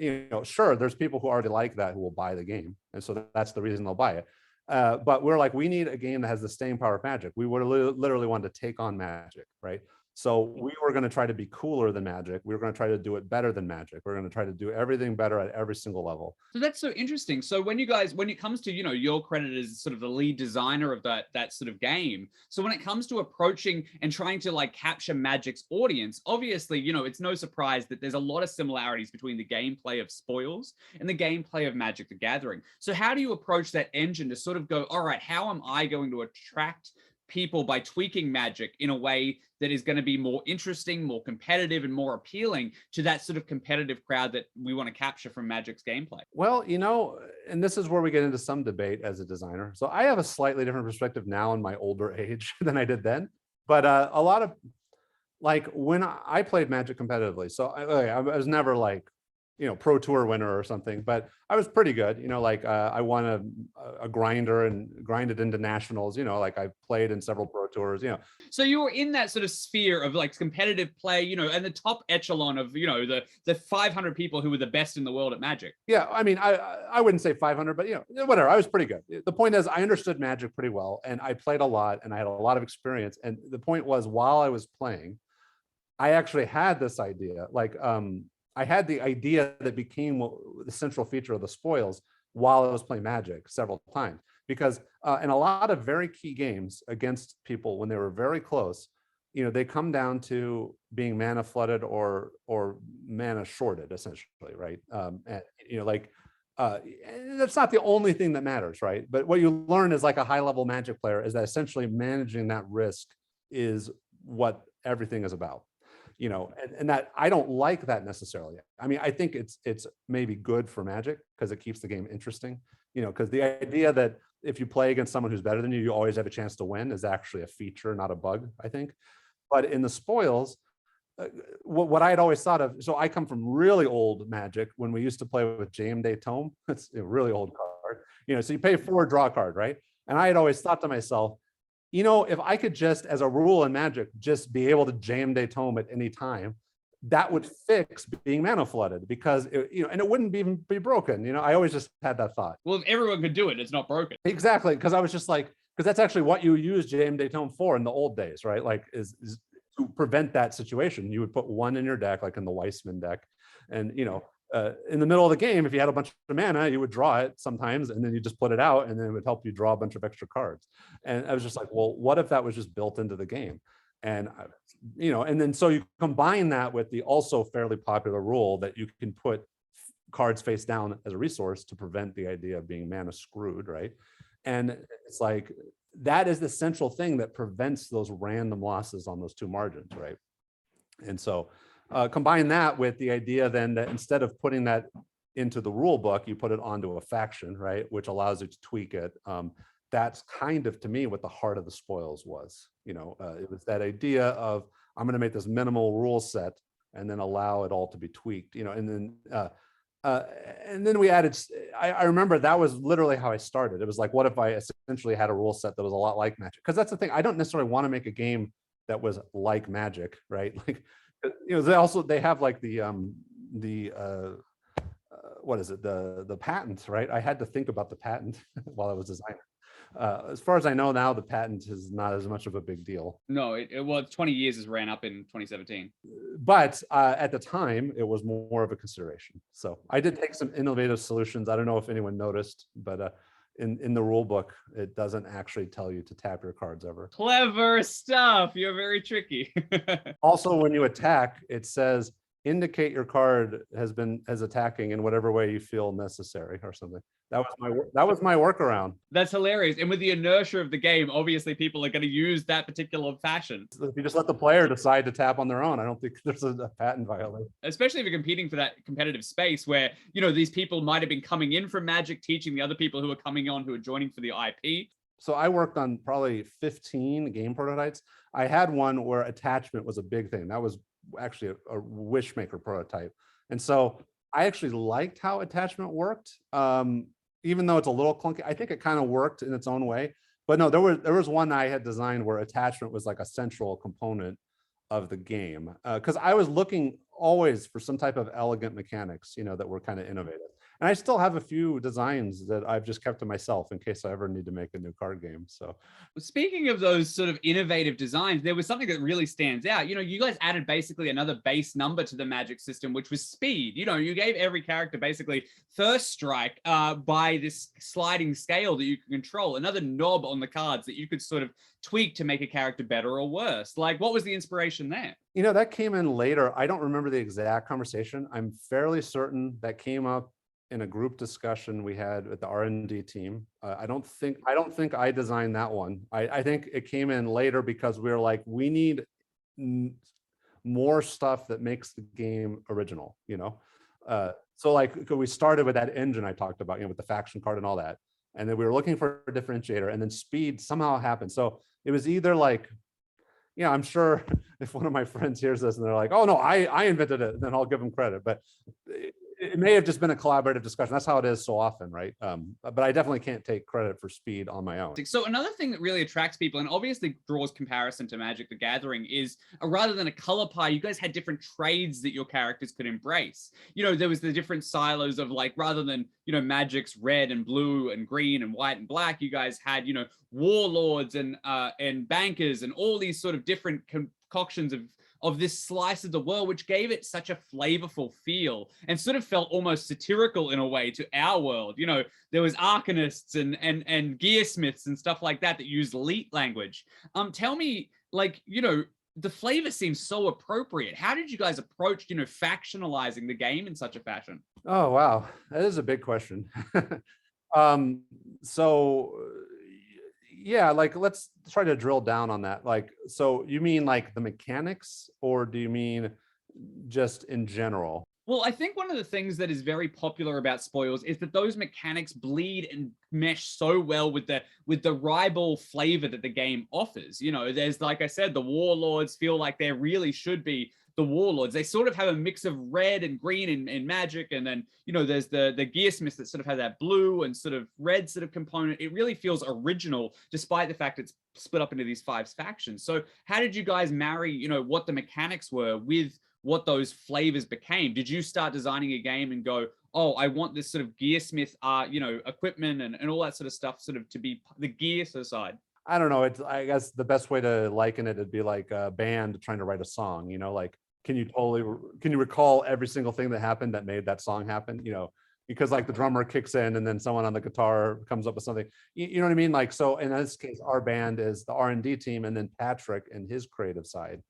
sure, there's people who already like that who will buy the game. And so that's the reason they'll buy it. But we're like, we need a game that has the staying power of Magic. We would literally want to take on Magic, right? So we were going to try to be cooler than Magic. We were going to try to do it better than Magic. We're going to try to do everything better at every single level. So that's so interesting. So when it comes to, your credit as sort of the lead designer of that sort of game. So when it comes to approaching and trying to like capture Magic's audience, obviously, it's no surprise that there's a lot of similarities between the gameplay of Spoils and the gameplay of Magic the Gathering. So how do you approach that engine to sort of go, all right, how am I going to attract people by tweaking Magic in a way that is going to be more interesting, more competitive, and more appealing to that sort of competitive crowd that we want to capture from Magic's gameplay? Well, and this is where we get into some debate as a designer. So I have a slightly different perspective now in my older age than I did then. But a lot of, like when I played Magic competitively, so I was never like, pro tour winner or something, but I was pretty good. I won a grinder and grinded into nationals. Like I played in several pro tours. So you were in that sort of sphere of like competitive play, and the top echelon of the 500 people who were the best in the world at Magic. Yeah, I mean, I wouldn't say 500, but whatever. I was pretty good. The point is, I understood Magic pretty well, and I played a lot, and I had a lot of experience. And the point was, while I was playing, I actually had this idea, like. I had the idea that became the central feature of the Spoils while I was playing Magic several times, because in a lot of very key games against people when they were very close, they come down to being mana flooded or mana shorted, essentially, right? That's not the only thing that matters, right? But what you learn as like a high level Magic player is that essentially managing that risk is what everything is about. And that I don't like that necessarily. I mean, I think it's maybe good for Magic because it keeps the game interesting, because the idea that if you play against someone who's better than you, you always have a chance to win is actually a feature, not a bug, I think. But in the Spoils, what I had always thought of, so I come from really old Magic when we used to play with Jam Day Tome. It's a really old card, so you pay 4, draw a card, right? And I had always thought to myself, if I could just, as a rule in Magic, just be able to Jam Day Tome at any time, that would fix being mana flooded, because and it wouldn't even be broken. I always just had that thought. Well, if everyone could do it, it's not broken. Exactly, because I was just like, because that's actually what you use Jam Day Tome for in the old days, right? Like is to prevent that situation. You would put 1 in your deck, like in the Weissman deck, and in the middle of the game, if you had a bunch of mana, you would draw it sometimes, and then you just put it out, and then it would help you draw a bunch of extra cards. And I was just like, well, what if that was just built into the game? And and then so you combine that with the also fairly popular rule that you can put cards face down as a resource to prevent the idea of being mana screwed, right? And it's like that is the central thing that prevents those random losses on those two margins, right? And so combine that with the idea then that instead of putting that into the rule book, you put it onto a faction, right? Which allows you to tweak it. That's kind of, to me, what the heart of the spoils was. It was that idea of, I'm going to make this minimal rule set and then allow it all to be tweaked, and then we added, I remember that was literally how I started. It was like, what if I essentially had a rule set that was a lot like Magic? Because that's the thing. I don't necessarily want to make a game that was like Magic, right? Like, they have like what is it? The patent, right? I had to think about the patent while I was designing. As far as I know now, the patent is not as much of a big deal. No, it was 20 years has ran up in 2017. But at the time, it was more of a consideration. So I did take some innovative solutions. I don't know if anyone noticed, but in the rule book, it doesn't actually tell you to tap your cards ever. Clever stuff. You're very tricky. Also, when you attack, it says indicate your card has attacking in whatever way you feel necessary or something. That was my workaround. That's hilarious. And with the inertia of the game, obviously people are going to use that particular fashion. If you just let the player decide to tap on their own, I don't think there's a patent violation. Especially if you're competing for that competitive space where, these people might have been coming in from Magic, teaching the other people who are coming on, who are joining for the IP. So I worked on probably 15 game prototypes. I had one where attachment was a big thing. That was actually a Wishmaker prototype. And so I actually liked how attachment worked. Even though it's a little clunky, I think it kind of worked in its own way. But no, there was one I had designed where attachment was like a central component of the game. Because I was looking always for some type of elegant mechanics, that were kind of innovative. And I still have a few designs that I've just kept to myself in case I ever need to make a new card game. So speaking of those sort of innovative designs, there was something that really stands out. You guys added basically another base number to the Magic system, which was speed. You gave every character basically first strike by this sliding scale that you can control, another knob on the cards that you could sort of tweak to make a character better or worse. Like, what was the inspiration there? That came in later. I don't remember the exact conversation. I'm fairly certain that came up in a group discussion we had with the R&D team. I don't think I designed that one. I think it came in later because we were like, we need more stuff that makes the game original, so like we started with that engine I talked about, with the faction card and all that. And then we were looking for a differentiator, and then speed somehow happened. So it was either like, I'm sure if one of my friends hears this and they're like, oh no, I invented it, then I'll give them credit. But it may have just been a collaborative discussion. That's how it is so often, right? But I definitely can't take credit for speed on my own. So another thing that really attracts people and obviously draws comparison to Magic the Gathering is rather than a color pie, you guys had different trades that your characters could embrace. There was the different silos of like, rather than, Magic's red and blue and green and white and black, you guys had, warlords and bankers and all these sort of different concoctions of this slice of the world, which gave it such a flavorful feel and sort of felt almost satirical in a way to our world. There was arcanists and gearsmiths and stuff like that used elite language. Tell me, like, the flavor seems so appropriate. How did you guys approach, factionalizing the game in such a fashion? Oh, wow. That is a big question. So yeah, like let's try to drill down on that. Like, so you mean like the mechanics, or do you mean just in general? Well, I think one of the things that is very popular about Spoils is that those mechanics bleed and mesh so well with the ribal flavor that the game offers. There's, like I said, the warlords feel like there really should be the warlords. They sort of have a mix of red and green in Magic, and then there's the gearsmiths that sort of have that blue and sort of red sort of component. It really feels original, despite the fact it's split up into these 5 factions. So how did you guys marry what the mechanics were with what those flavors became? Did you start designing a game and go, oh, I want this sort of gearsmith equipment and all that sort of stuff sort of to be the gear side? I don't know. I guess the best way to liken it would be like a band trying to write a song, like can you recall every single thing that happened that made that song happen? Because like the drummer kicks in and then someone on the guitar comes up with something. You know what I mean? Like, so in this case, our band is the R&D team, and then Patrick and his creative side,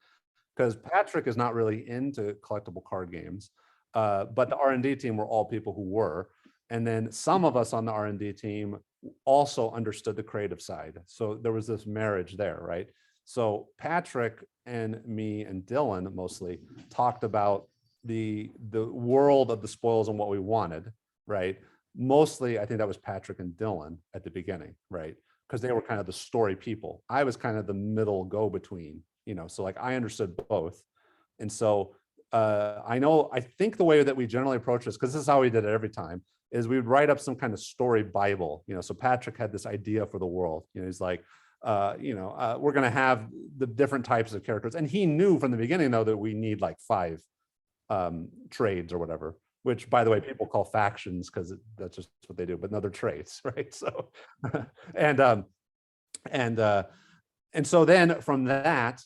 because Patrick is not really into collectible card games, but the R&D team were all people who were. And then some of us on the R&D team also understood the creative side. So there was this marriage there, right? So Patrick and me and Dylan mostly talked about the world of the spoils and what we wanted, right? Mostly, I think that was Patrick and Dylan at the beginning, right? Because they were kind of the story people. I was kind of the middle go-between, so like I understood both. And so I think the way that we generally approach this, because this is how we did it every time, is we would write up some kind of story Bible. So Patrick had this idea for the world. He's like, we're going to have the different types of characters. And he knew from the beginning, though, that we need like 5 trades or whatever, which, by the way, people call factions because that's just what they do, but no, they're trades, right? So, and so then from that,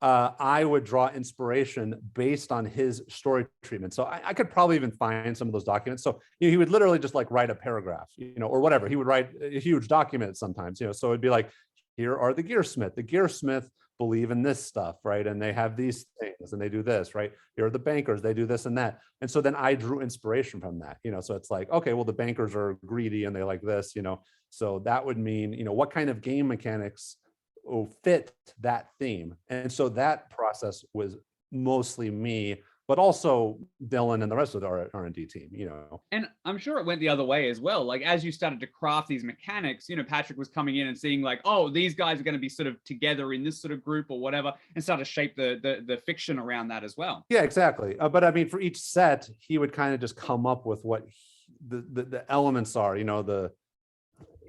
I would draw inspiration based on his story treatment. So I could probably even find some of those documents. So he would literally just like write a paragraph, or whatever. He would write a huge document sometimes, so it'd be like, here are the Gearsmith. The Gearsmith believe in this stuff, right? And they have these things and they do this, right? Here are the bankers, they do this and that. And so then I drew inspiration from that, so it's like, okay, well, the bankers are greedy and they like this, so that would mean, what kind of game mechanics fit that theme. And so that process was mostly me, but also Dylan and the rest of the R&D team, And I'm sure it went the other way as well. Like, as you started to craft these mechanics, Patrick was coming in and seeing like, oh, these guys are going to be sort of together in this sort of group or whatever, and start to shape the fiction around that as well. Yeah, exactly. But I mean, for each set, he would kind of just come up with what the elements are,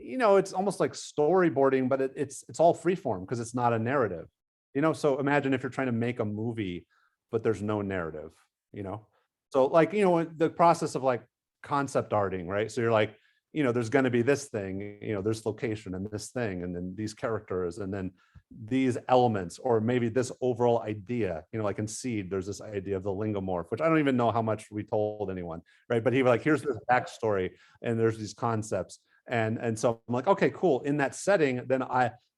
it's almost like storyboarding, but it's all freeform because it's not a narrative, so imagine if you're trying to make a movie but there's no narrative, so like, the process of like concept arting, right? So you're like, there's going to be this thing, there's location and this thing, and then these characters, and then these elements, or maybe this overall idea, like in Seed, there's this idea of the lingomorph, which I don't even know how much we told anyone, right? But he was like, here's this backstory and there's these concepts. And so I'm like, okay, cool. In that setting, then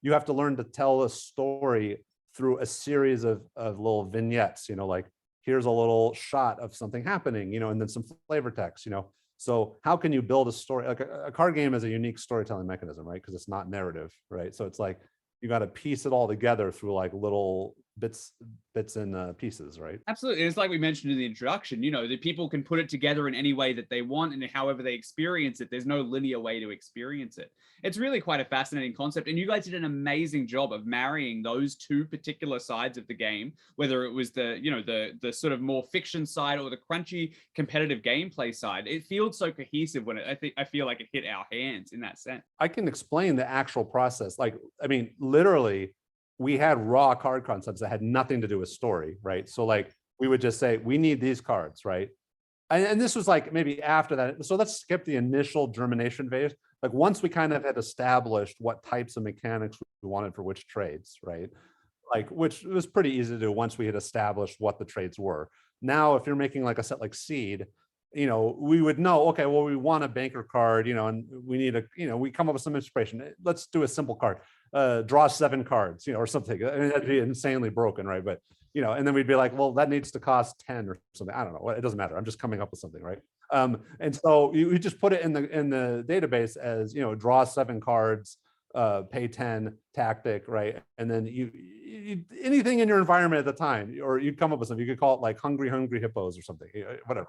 you have to learn to tell a story through a series of little vignettes, like here's a little shot of something happening, and then some flavor text, So how can you build a story? Like a card game is a unique storytelling mechanism, right? Because it's not narrative, right? So it's like, you got to piece it all together through like little bits and pieces, right? Absolutely. It's like we mentioned in the introduction, that people can put it together in any way that they want and however they experience it. There's no linear way to experience it. It's really quite a fascinating concept. And you guys did an amazing job of marrying those two particular sides of the game, whether it was the sort of more fiction side or the crunchy competitive gameplay side. It feels so cohesive when I feel like it hit our hands in that sense. I can explain the actual process. Like, I mean, literally, we had raw card concepts that had nothing to do with story, right? So like, we would just say, we need these cards, right? And this was like maybe after that. So let's skip the initial germination phase. Like once we kind of had established what types of mechanics we wanted for which trades, right? Like, which was pretty easy to do once we had established what the trades were. Now, if you're making like a set like Seed, we would know, okay, well, we want a banker card, and we need we come up with some inspiration. Let's do a simple card. Draw 7 cards, or something. I mean, that'd be insanely broken, right? But and then we'd be like, well, that needs to cost 10 or something. I don't know. It doesn't matter. I'm just coming up with something, right? And so you just put it in the database as draw 7 cards, pay 10 tactic, right? And then you anything in your environment at the time, or you'd come up with something. You could call it like hungry hippos or something, whatever.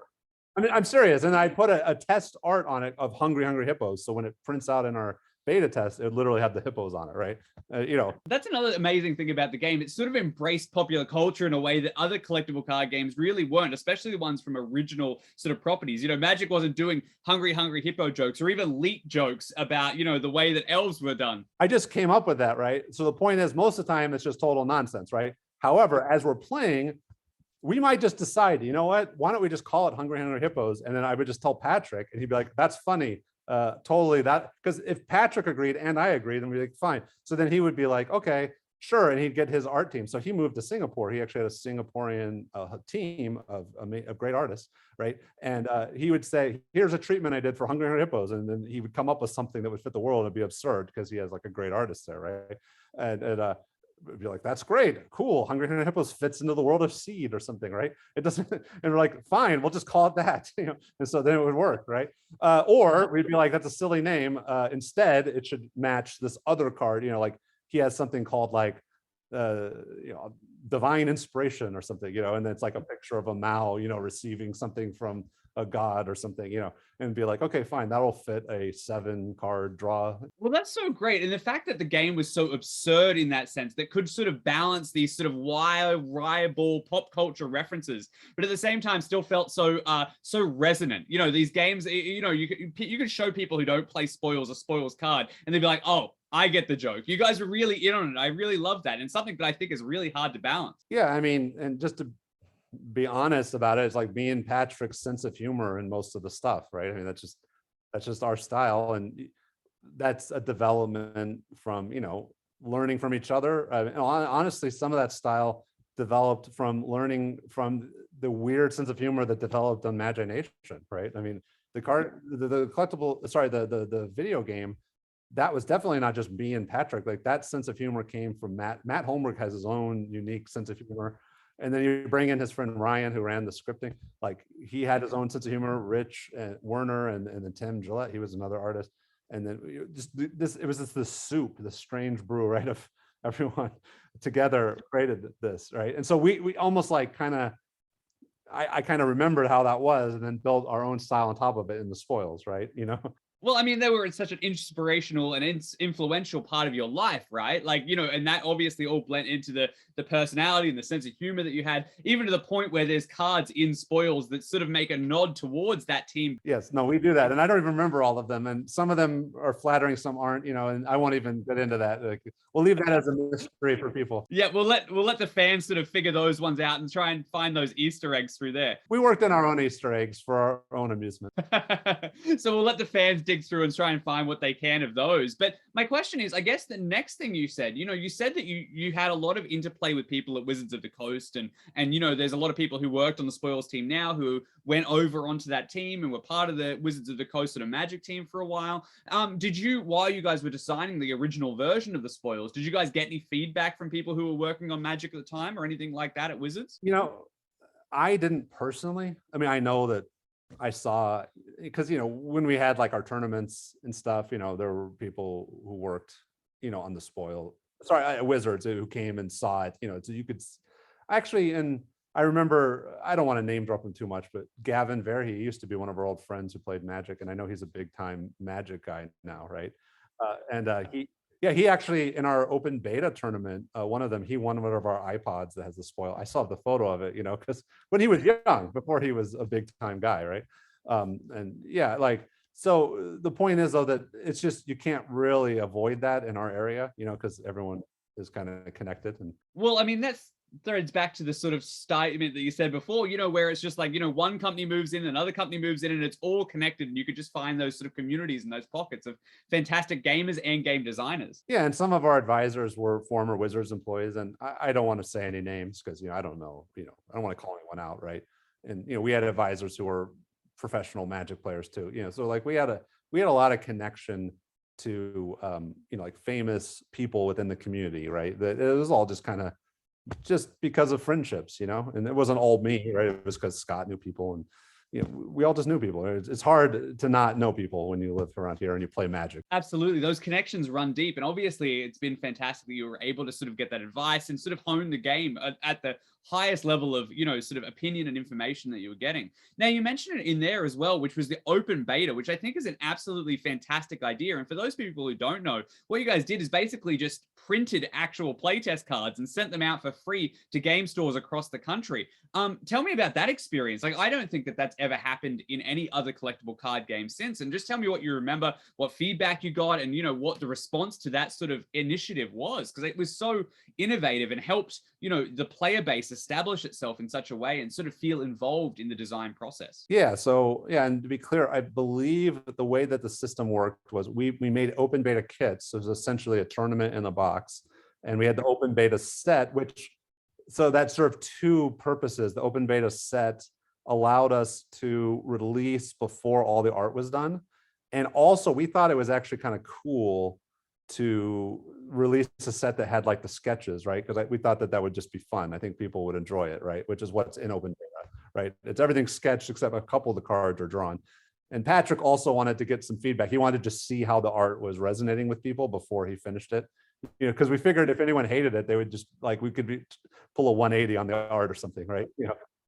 I mean, I'm serious. And I put a test art on it of hungry hippos. So when it prints out in our beta test, it literally had the hippos on it, right? That's another amazing thing about the game. It sort of embraced popular culture in a way that other collectible card games really weren't, especially the ones from original sort of properties. Magic wasn't doing hungry hippo jokes or even leak jokes about, the way that elves were done. I just came up with that, right? So the point is, most of the time, it's just total nonsense, right? However, as we're playing, we might just decide, you know what? Why don't we just call it hungry hippos? And then I would just tell Patrick, and he'd be like, that's funny. Totally that, because if Patrick agreed and I agreed, then we'd be like, fine. So then he would be like, okay, Sure, and he'd get his art team. So he moved to Singapore. He actually had a Singaporean team of great artists, right? And he would say, "Here's a treatment I did for Hungry Hungry Hippos," and then he would come up with something that would fit the world. It'd be absurd because he has like a great artist there, right? And it'd be like, "That's great, cool. Hungry Hungry Hippos fits into the world of Seed or something, right?" It doesn't, and we're like, "Fine, we'll just call it that," you know. And so then it would work, right? Or we'd be like, "That's a silly name. Instead, it should match this other card," you know, like he has something called like you know, divine inspiration or something, you know, and it's like a picture of a Mao, you know, receiving something from a god or something, you know, and be like, okay, fine, that'll fit a 7-card draw. Well, that's so great. And the fact that the game was so absurd in that sense, that could sort of balance these sort of wireable pop culture references, but at the same time still felt so so resonant. You know, these games, you know, you could show people who don't play Spoils a Spoils card and they'd be like, oh, I get the joke. You guys were really in on it. I really love that. And something that I think is really hard to balance. Yeah, I mean, and just to be honest about it, it's like me and Patrick's sense of humor in most of the stuff, right? I mean, that's just our style, and that's a development from, you know, learning from each other. Honestly, some of that style developed from learning from the weird sense of humor that developed on Magi-Nation, right? I mean, the collectible, sorry, the video game, that was definitely not just me and Patrick. Like that sense of humor came from Matt. Matt Holmberg has his own unique sense of humor. And then you bring in his friend Ryan, who ran the scripting. Like he had his own sense of humor. Rich and Werner, and then Tim Gillette, he was another artist. And then just this, it was just this soup, this strange brew, right, of everyone together created this, right? And so we almost like kind of, I kind of remembered how that was, and then built our own style on top of it in the Spoils, right? You know. Well, I mean, they were such an inspirational and influential part of your life, right? Like, you know, and that obviously all blend into the personality and the sense of humor that you had, even to the point where there's cards in Spoils that sort of make a nod towards that team. Yes, no, we do that, and I don't even remember all of them, and some of them are flattering, some aren't, you know, and I won't even get into that. Like, we'll leave that as a mystery for people. Yeah, we'll let the fans sort of figure those ones out and try and find those Easter eggs through there. We worked in our own Easter eggs for our own amusement. So we'll let the fans dig through and try and find what they can of those. But my question is, I guess the next thing you said, you know, you said that you had a lot of interplay with people at Wizards of the Coast, and you know, there's a lot of people who worked on the Spoils team now who went over onto that team and were part of the Wizards of the Coast and a Magic team for a while. Did you, while you guys were designing the original version of the Spoils, did you guys get any feedback from people who were working on Magic at the time or anything like that at Wizards? You know, I didn't personally. I mean, I know that I saw, because, you know, when we had like our tournaments and stuff, you know, there were people who worked, you know, on the Spoil, sorry, Wizards, who came and saw it, you know, so you could actually, and I remember, I don't want to name drop him too much, but Gavin Verhey, he used to be one of our old friends who played Magic, and I know he's a big time Magic guy now, right? He actually, in our open beta tournament, one of them, he won one of our iPods that has the Spoil. I saw the photo of it, you know, because when he was young, before he was a big time guy, right? And yeah, like, so the point is though, that it's just, you can't really avoid that in our area, you know, because everyone is kind of connected. And well, I mean, that's threads back to the sort of statement that you said before, you know, where it's just like, you know, one company moves in, another company moves in, and it's all connected, and you could just find those sort of communities and those pockets of fantastic gamers and game designers. Yeah, and some of our advisors were former Wizards employees, and I don't want to say any names because, you know, I don't know, you know, I don't want to call anyone out, right? And, you know, we had advisors who were professional Magic players too, you know, so like we had a lot of connection to you know, like famous people within the community, right? That it was all just kind of just because of friendships, you know, and it wasn't all me, right? It was because Scott knew people, and, you know, we all just knew people. It's hard to not know people when you live around here and you play Magic. Absolutely. Those connections run deep. And obviously it's been fantastic that you were able to sort of get that advice and sort of hone the game at the highest level of, you know, sort of opinion and information that you were getting. Now, you mentioned it in there as well, which was the open beta, which I think is an absolutely fantastic idea. And for those people who don't know, what you guys did is basically just printed actual playtest cards and sent them out for free to game stores across the country. Tell me about that experience. Like, I don't think that that's ever happened in any other collectible card game since. And just tell me what you remember, what feedback you got, and, you know, what the response to that sort of initiative was, because it was so innovative and helped, you know, the player base establish itself in such a way and sort of feel involved in the design process. Yeah, so yeah, and to be clear, I believe that the way that the system worked was we made open beta kits. So it was essentially a tournament in a box, and we had the open beta set, so that served two purposes. The open beta set allowed us to release before all the art was done. And also we thought it was actually kind of cool to release a set that had like the sketches, right? Because we thought that would just be fun. I think people would enjoy it, right? Which is what's in open beta, right? It's everything sketched except a couple of the cards are drawn. And Patrick also wanted to get some feedback. He wanted to just see how the art was resonating with people before he finished it. Because we figured if anyone hated it, they would just like, we could pull a 180 on the art or something, right?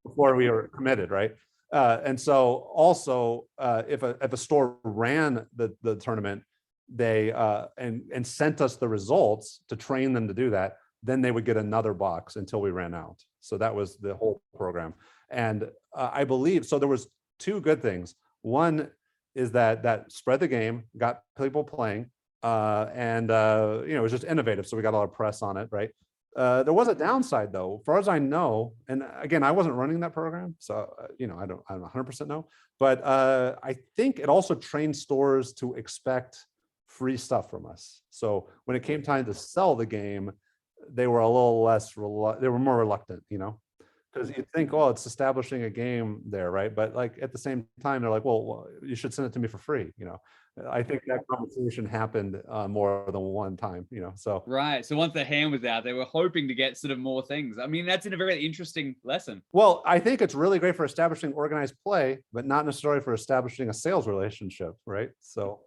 Before we were committed, right? And so also, if a store ran the tournament, they and sent us the results to train them to do that, then they would get another box until we ran out. So that was the whole program. And I believe, so there was two good things. One is that spread the game, got people playing, and it was just innovative. So we got a lot of press on it, right? There was a downside though, as far as I know, and again, I wasn't running that program, so I don't 100% know, but I think it also trained stores to expect free stuff from us. So when it came time to sell the game, they were a little less, they were more reluctant, because you think, oh, it's establishing a game there, right? But like at the same time, they're like, well, you should send it to me for free, I think that conversation happened more than one time, so. Right. So once the hand was out, they were hoping to get sort of more things. I mean, that's in a very interesting lesson. Well, I think it's really great for establishing organized play, but not necessarily for establishing a sales relationship, right? So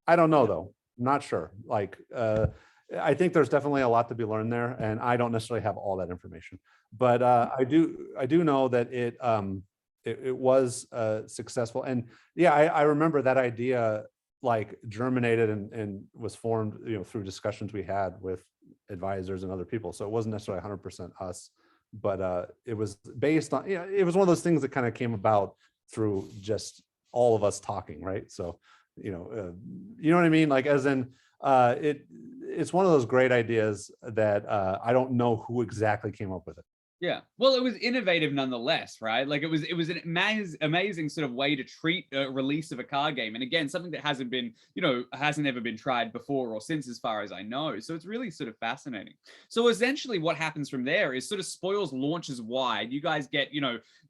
I don't know though. I'm not sure. Like, I think there's definitely a lot to be learned there, and I don't necessarily have all that information. But I do know that it was successful, and yeah, I remember that idea like germinated and was formed, through discussions we had with advisors and other people. So it wasn't necessarily 100% us, but it was based on, it was one of those things that kind of came about through just all of us talking, right? So, you know what I mean? Like, as in, it's one of those great ideas that I don't know who exactly came up with it. Yeah. Well, it was innovative nonetheless, right? Like it was an amazing sort of way to treat a release of a card game. And again, something that hasn't been, hasn't ever been tried before or since, as far as I know. So it's really sort of fascinating. So essentially what happens from there is sort of Spoils launches wide. You guys get,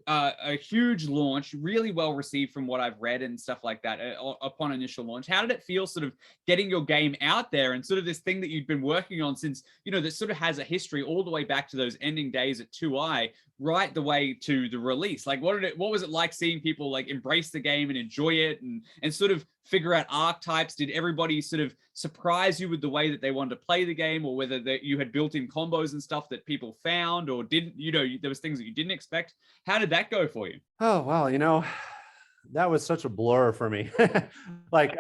a huge launch, really well received from what I've read and stuff like that upon initial launch. How did it feel sort of getting your game out there and sort of this thing that you've been working on since, that sort of has a history all the way back to those ending days at 2i, right the way to the release? Like, what was it like seeing people like embrace the game and enjoy it and sort of figure out archetypes? Did everybody sort of surprise you with the way that they wanted to play the game, or whether that you had built-in combos and stuff that people found or didn't, there was things that you didn't expect? How did that go for you? Oh, wow. That was such a blur for me. Like,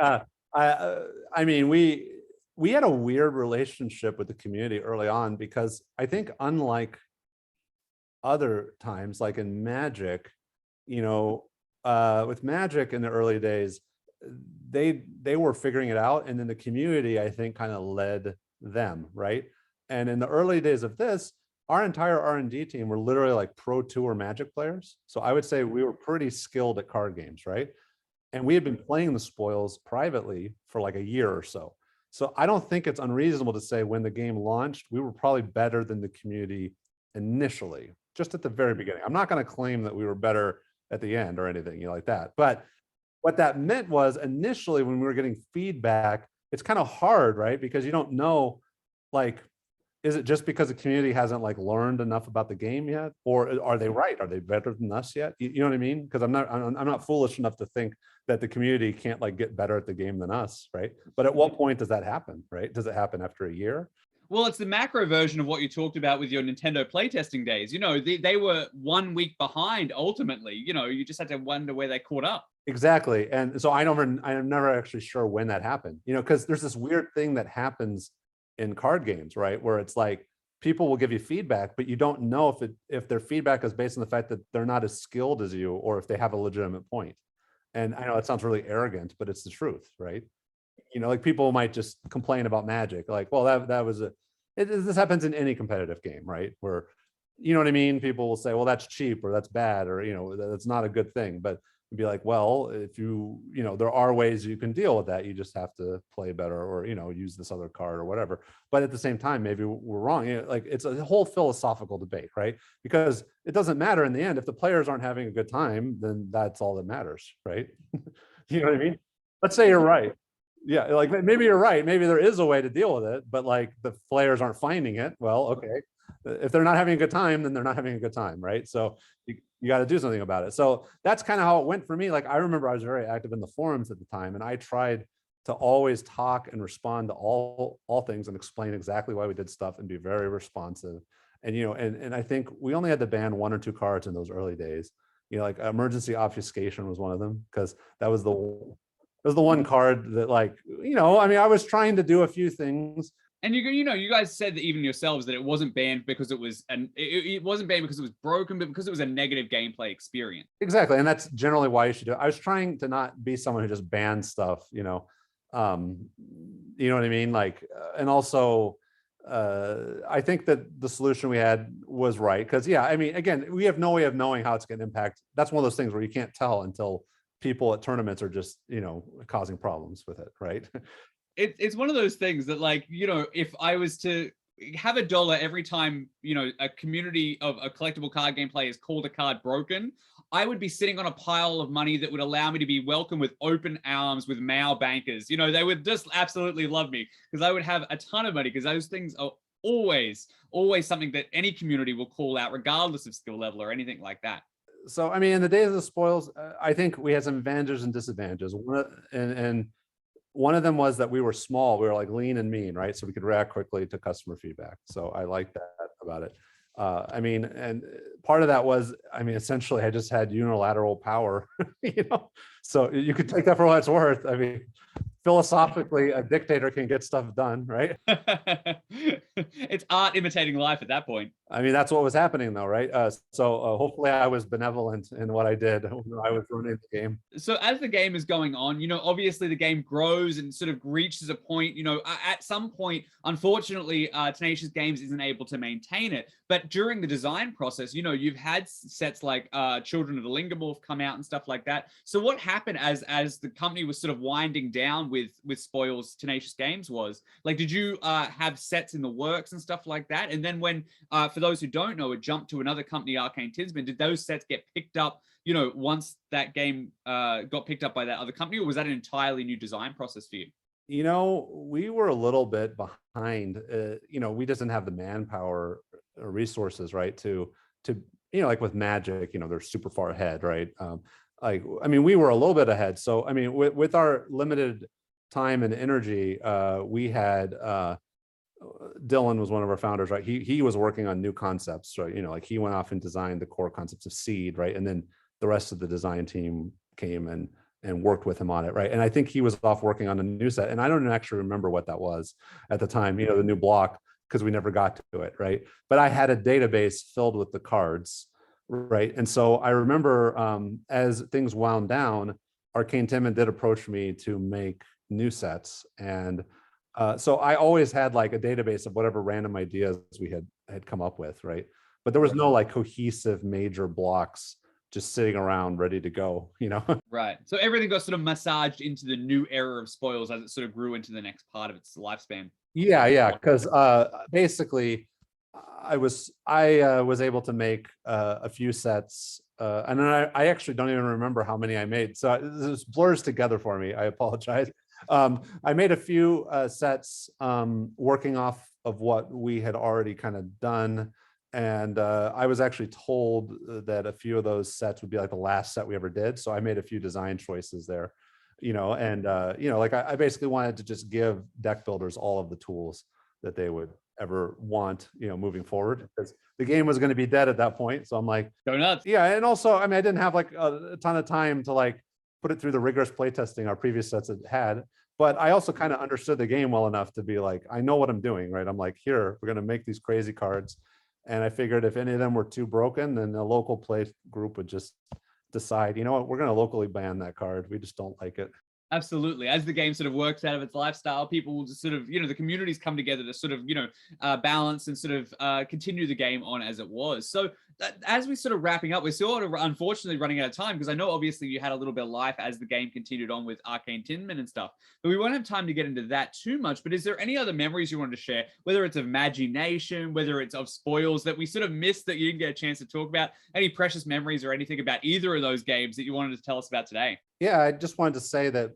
I mean, we had a weird relationship with the community early on, because I think unlike other times, like in Magic, with Magic in the early days, they were figuring it out, and then the community, I think, kind of led them, right? And in the early days of this, our entire R&D team were literally like pro tour Magic players. So I would say we were pretty skilled at card games, right? And we had been playing the Spoils privately for like a year or so. So I don't think it's unreasonable to say when the game launched, we were probably better than the community initially, just at the very beginning. I'm not going to claim that we were better at the end or anything like that. But what that meant was, initially when we were getting feedback, it's kind of hard, right? Because you don't know, like, is it just because the community hasn't like learned enough about the game yet, or are they right? Are they better than us yet? You know what I mean? Because I'm not foolish enough to think that the community can't like get better at the game than us, right? But at what point does that happen, right? Does it happen after a year? Well, it's the macro version of what you talked about with your Nintendo playtesting days. They were 1 week behind ultimately. You just had to wonder where they caught up. Exactly. And so I'm never actually sure when that happened, because there's this weird thing that happens in card games, right? Where it's like people will give you feedback, but you don't know if their feedback is based on the fact that they're not as skilled as you, or if they have a legitimate point. And I know it sounds really arrogant, but it's the truth, right? Like people might just complain about Magic, like, well, that was this happens in any competitive game, right? Where, you know what I mean? People will say, well, that's cheap, or that's bad, or, that's not a good thing. But be like, well, if there are ways you can deal with that. You just have to play better, or use this other card or whatever. But at the same time, maybe we're wrong. Like, it's a whole philosophical debate, right? Because it doesn't matter in the end if the players aren't having a good time, then that's all that matters, right? You know what I mean? Let's say you're right. Yeah, like maybe you're right. Maybe there is a way to deal with it, but like the players aren't finding it. Well, okay. If they're not having a good time, then they're not having a good time, right? So you got to do something about it. So that's kind of how it went for me. Like, I remember I was very active in the forums at the time, and I tried to always talk and respond to all things and explain exactly why we did stuff and be very responsive. And and I think we only had to ban 1 or 2 cards in those early days. Like emergency obfuscation was one of them, because that was the one card that, like, I mean, I was trying to do a few things. And you guys said that even yourselves that it wasn't banned because it was it wasn't banned because it was broken, but because it was a negative gameplay experience. Exactly, and that's generally why you should do it. I was trying to not be someone who just bans stuff, you know what I mean? Like, and also, I think that the solution we had was right, because yeah, I mean, again, we have no way of knowing how it's going to impact. That's one of those things where you can't tell until people at tournaments are just causing problems with it, right? It's one of those things that, like, if I was to have $1 every time a community of a collectible card game player is called a card broken, I would be sitting on a pile of money that would allow me to be welcomed with open arms with Mao bankers. They would just absolutely love me, because I would have a ton of money, because those things are always something that any community will call out, regardless of skill level or anything like that. So I mean, in the days of the spoils, I think we had some advantages and disadvantages. And one of them was that we were small. We were like lean and mean, right? So we could react quickly to customer feedback. So I like that about it. I mean, and part of that was, I mean, essentially I just had unilateral power, so you could take that for what it's worth. I mean, philosophically, a dictator can get stuff done, right? It's art imitating life at that point. I mean, that's what was happening though, right? So hopefully I was benevolent in what I did when I was running the game. So as the game is going on, obviously the game grows and sort of reaches a point, at some point, unfortunately, Tenacious Games isn't able to maintain it. But during the design process, you've had sets like Children of the Lingamorph come out and stuff like that. So what happened as the company was sort of winding down with Spoils Tenacious Games was, like, did you have sets in the works and stuff like that? And then when, for those who don't know, it jumped to another company, Arcane Tinsman, did those sets get picked up, once that game got picked up by that other company, or was that an entirely new design process for you? We were a little bit behind. We just didn't have the manpower or resources, right, to like with Magic, they're super far ahead, right? Like, I mean, we were a little bit ahead. So I mean, with our limited time and energy, we had Dylan was one of our founders, right? He was working on new concepts, right? Like he went off and designed the core concepts of Seed, right? And then the rest of the design team came and worked with him on it, right? And I think he was off working on a new set, and I don't actually remember what that was at the time, the new block, because we never got to it, right? But I had a database filled with the cards, right? And so I remember as things wound down, Arcane Tinsman did approach me to make new sets, and so I always had like a database of whatever random ideas we had come up with, right? But there was no like cohesive major blocks just sitting around ready to go, Right. So everything got sort of massaged into the new era of Spoils as it sort of grew into the next part of its lifespan. Yeah, because basically I was able to make a few sets, and then I actually don't even remember how many I made. So this blurs together for me. I apologize. I made a few sets working off of what we had already kind of done. And I was actually told that a few of those sets would be like the last set we ever did. So I made a few design choices there, and like I basically wanted to just give deck builders all of the tools that they would ever want, moving forward, because the game was going to be dead at that point. So I'm like, go nuts. Yeah. And also, I mean, I didn't have like a ton of time to like put it through the rigorous playtesting our previous sets had. But I also kind of understood the game well enough to be like, I know what I'm doing, right? I'm like, here, we're going to make these crazy cards. And I figured if any of them were too broken, then the local play group would just decide, you know what, we're going to locally ban that card. We just don't like it. Absolutely. As the game sort of works out of its lifestyle, people will just sort of, the communities come together to sort of, balance and sort of continue the game on as it was. So as we sort of wrapping up, we're sort of unfortunately running out of time, because I know obviously you had a little bit of life as the game continued on with Arcane Tinman and stuff, but we won't have time to get into that too much. But is there any other memories you wanted to share, whether it's of Magi-Nation, whether it's of Spoils, that we sort of missed that you didn't get a chance to talk about? Any precious memories or anything about either of those games that you wanted to tell us about today? Yeah, I just wanted to say that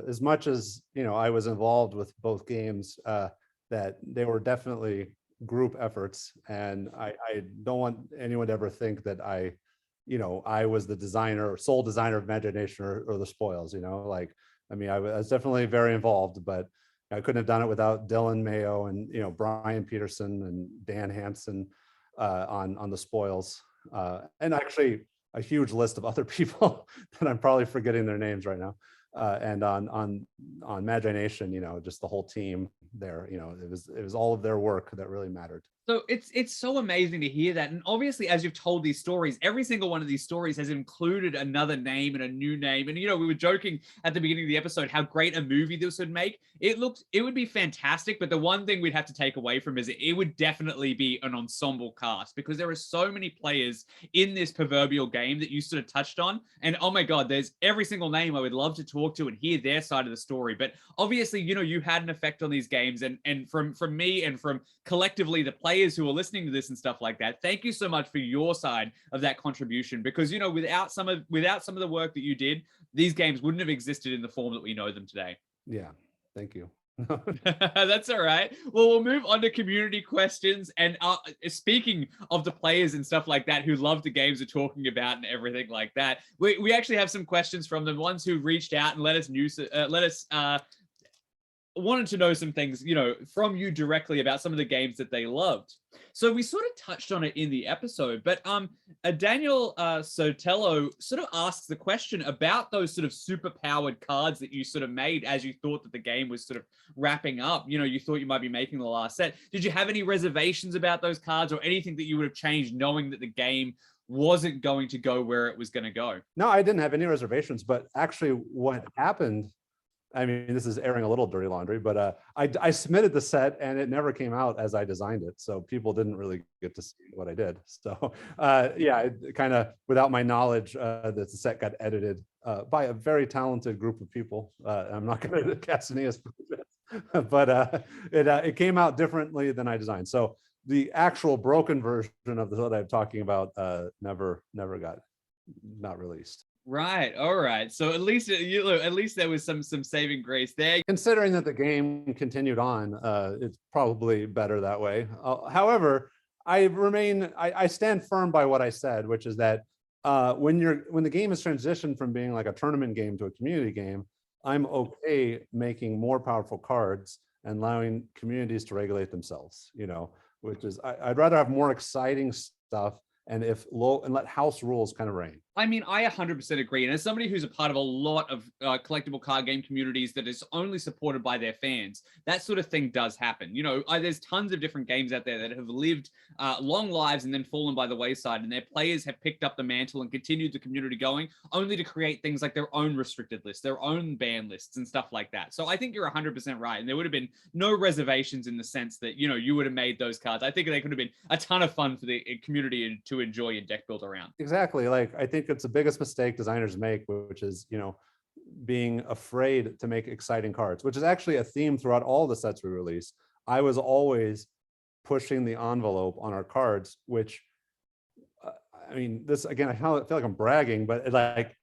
as much as I was involved with both games, that they were definitely group efforts, and I don't want anyone to ever think that I was the designer, sole designer of Magi-Nation or the Spoils. Like, I mean, I was definitely very involved, but I couldn't have done it without Dylan Mayo and Brian Peterson and Dan Hansen on the Spoils, and actually a huge list of other people that I'm probably forgetting their names right now. And on Magi-Nation, just the whole team there, it was all of their work that really mattered. So it's so amazing to hear that. And obviously, as you've told these stories, every single one of these stories has included another name and a new name. And, we were joking at the beginning of the episode how great a movie this would make. It would be fantastic. But the one thing we'd have to take away from is it would definitely be an ensemble cast, because there are so many players in this proverbial game that you sort of touched on. And oh my God, there's every single name I would love to talk to and hear their side of the story. But obviously, you had an effect on these games, and from me and from collectively the players who are listening to this and stuff like that, thank you so much for your side of that contribution, because without some of the work that you did, these games wouldn't have existed in the form that we know them today. Yeah, thank you. That's all right. Well, we'll move on to community questions. And speaking of the players and stuff like that who love the games we're talking about and everything like that, we actually have some questions from the ones who reached out and let us wanted to know some things, from you directly about some of the games that they loved. So we sort of touched on it in the episode, but Daniel Sotelo sort of asks the question about those sort of super powered cards that you sort of made as you thought that the game was sort of wrapping up. You thought you might be making the last set. Did you have any reservations about those cards, or anything that you would have changed knowing that the game wasn't going to go where it was going to go? No, I didn't have any reservations, but actually what happened, I mean, this is airing a little dirty laundry, but I submitted the set and it never came out as I designed it. So people didn't really get to see what I did. So yeah, kind of without my knowledge, the set got edited by a very talented group of people. I'm not going to cast any aspersions, but it came out differently than I designed. So the actual broken version of the what I'm talking about never got not released. Right. All right. So at least there was some saving grace there. Considering that the game continued on, it's probably better that way. However, I stand firm by what I said, which is that when the game is transitioned from being like a tournament game to a community game, I'm okay making more powerful cards and allowing communities to regulate themselves. Which is I'd rather have more exciting stuff and let house rules kind of reign. I mean, I 100% agree. And as somebody who's a part of a lot of collectible card game communities that is only supported by their fans, that sort of thing does happen. There's tons of different games out there that have lived long lives and then fallen by the wayside, and their players have picked up the mantle and continued the community going, only to create things like their own restricted lists, their own ban lists and stuff like that. So I think you're 100% right. And there would have been no reservations in the sense that, you would have made those cards. I think they could have been a ton of fun for the community to enjoy and deck build around. Exactly. Like, I think it's the biggest mistake designers make, which is, being afraid to make exciting cards, which is actually a theme throughout all the sets we release. I was always pushing the envelope on our cards, which, I mean, this again, I feel like I'm bragging, but like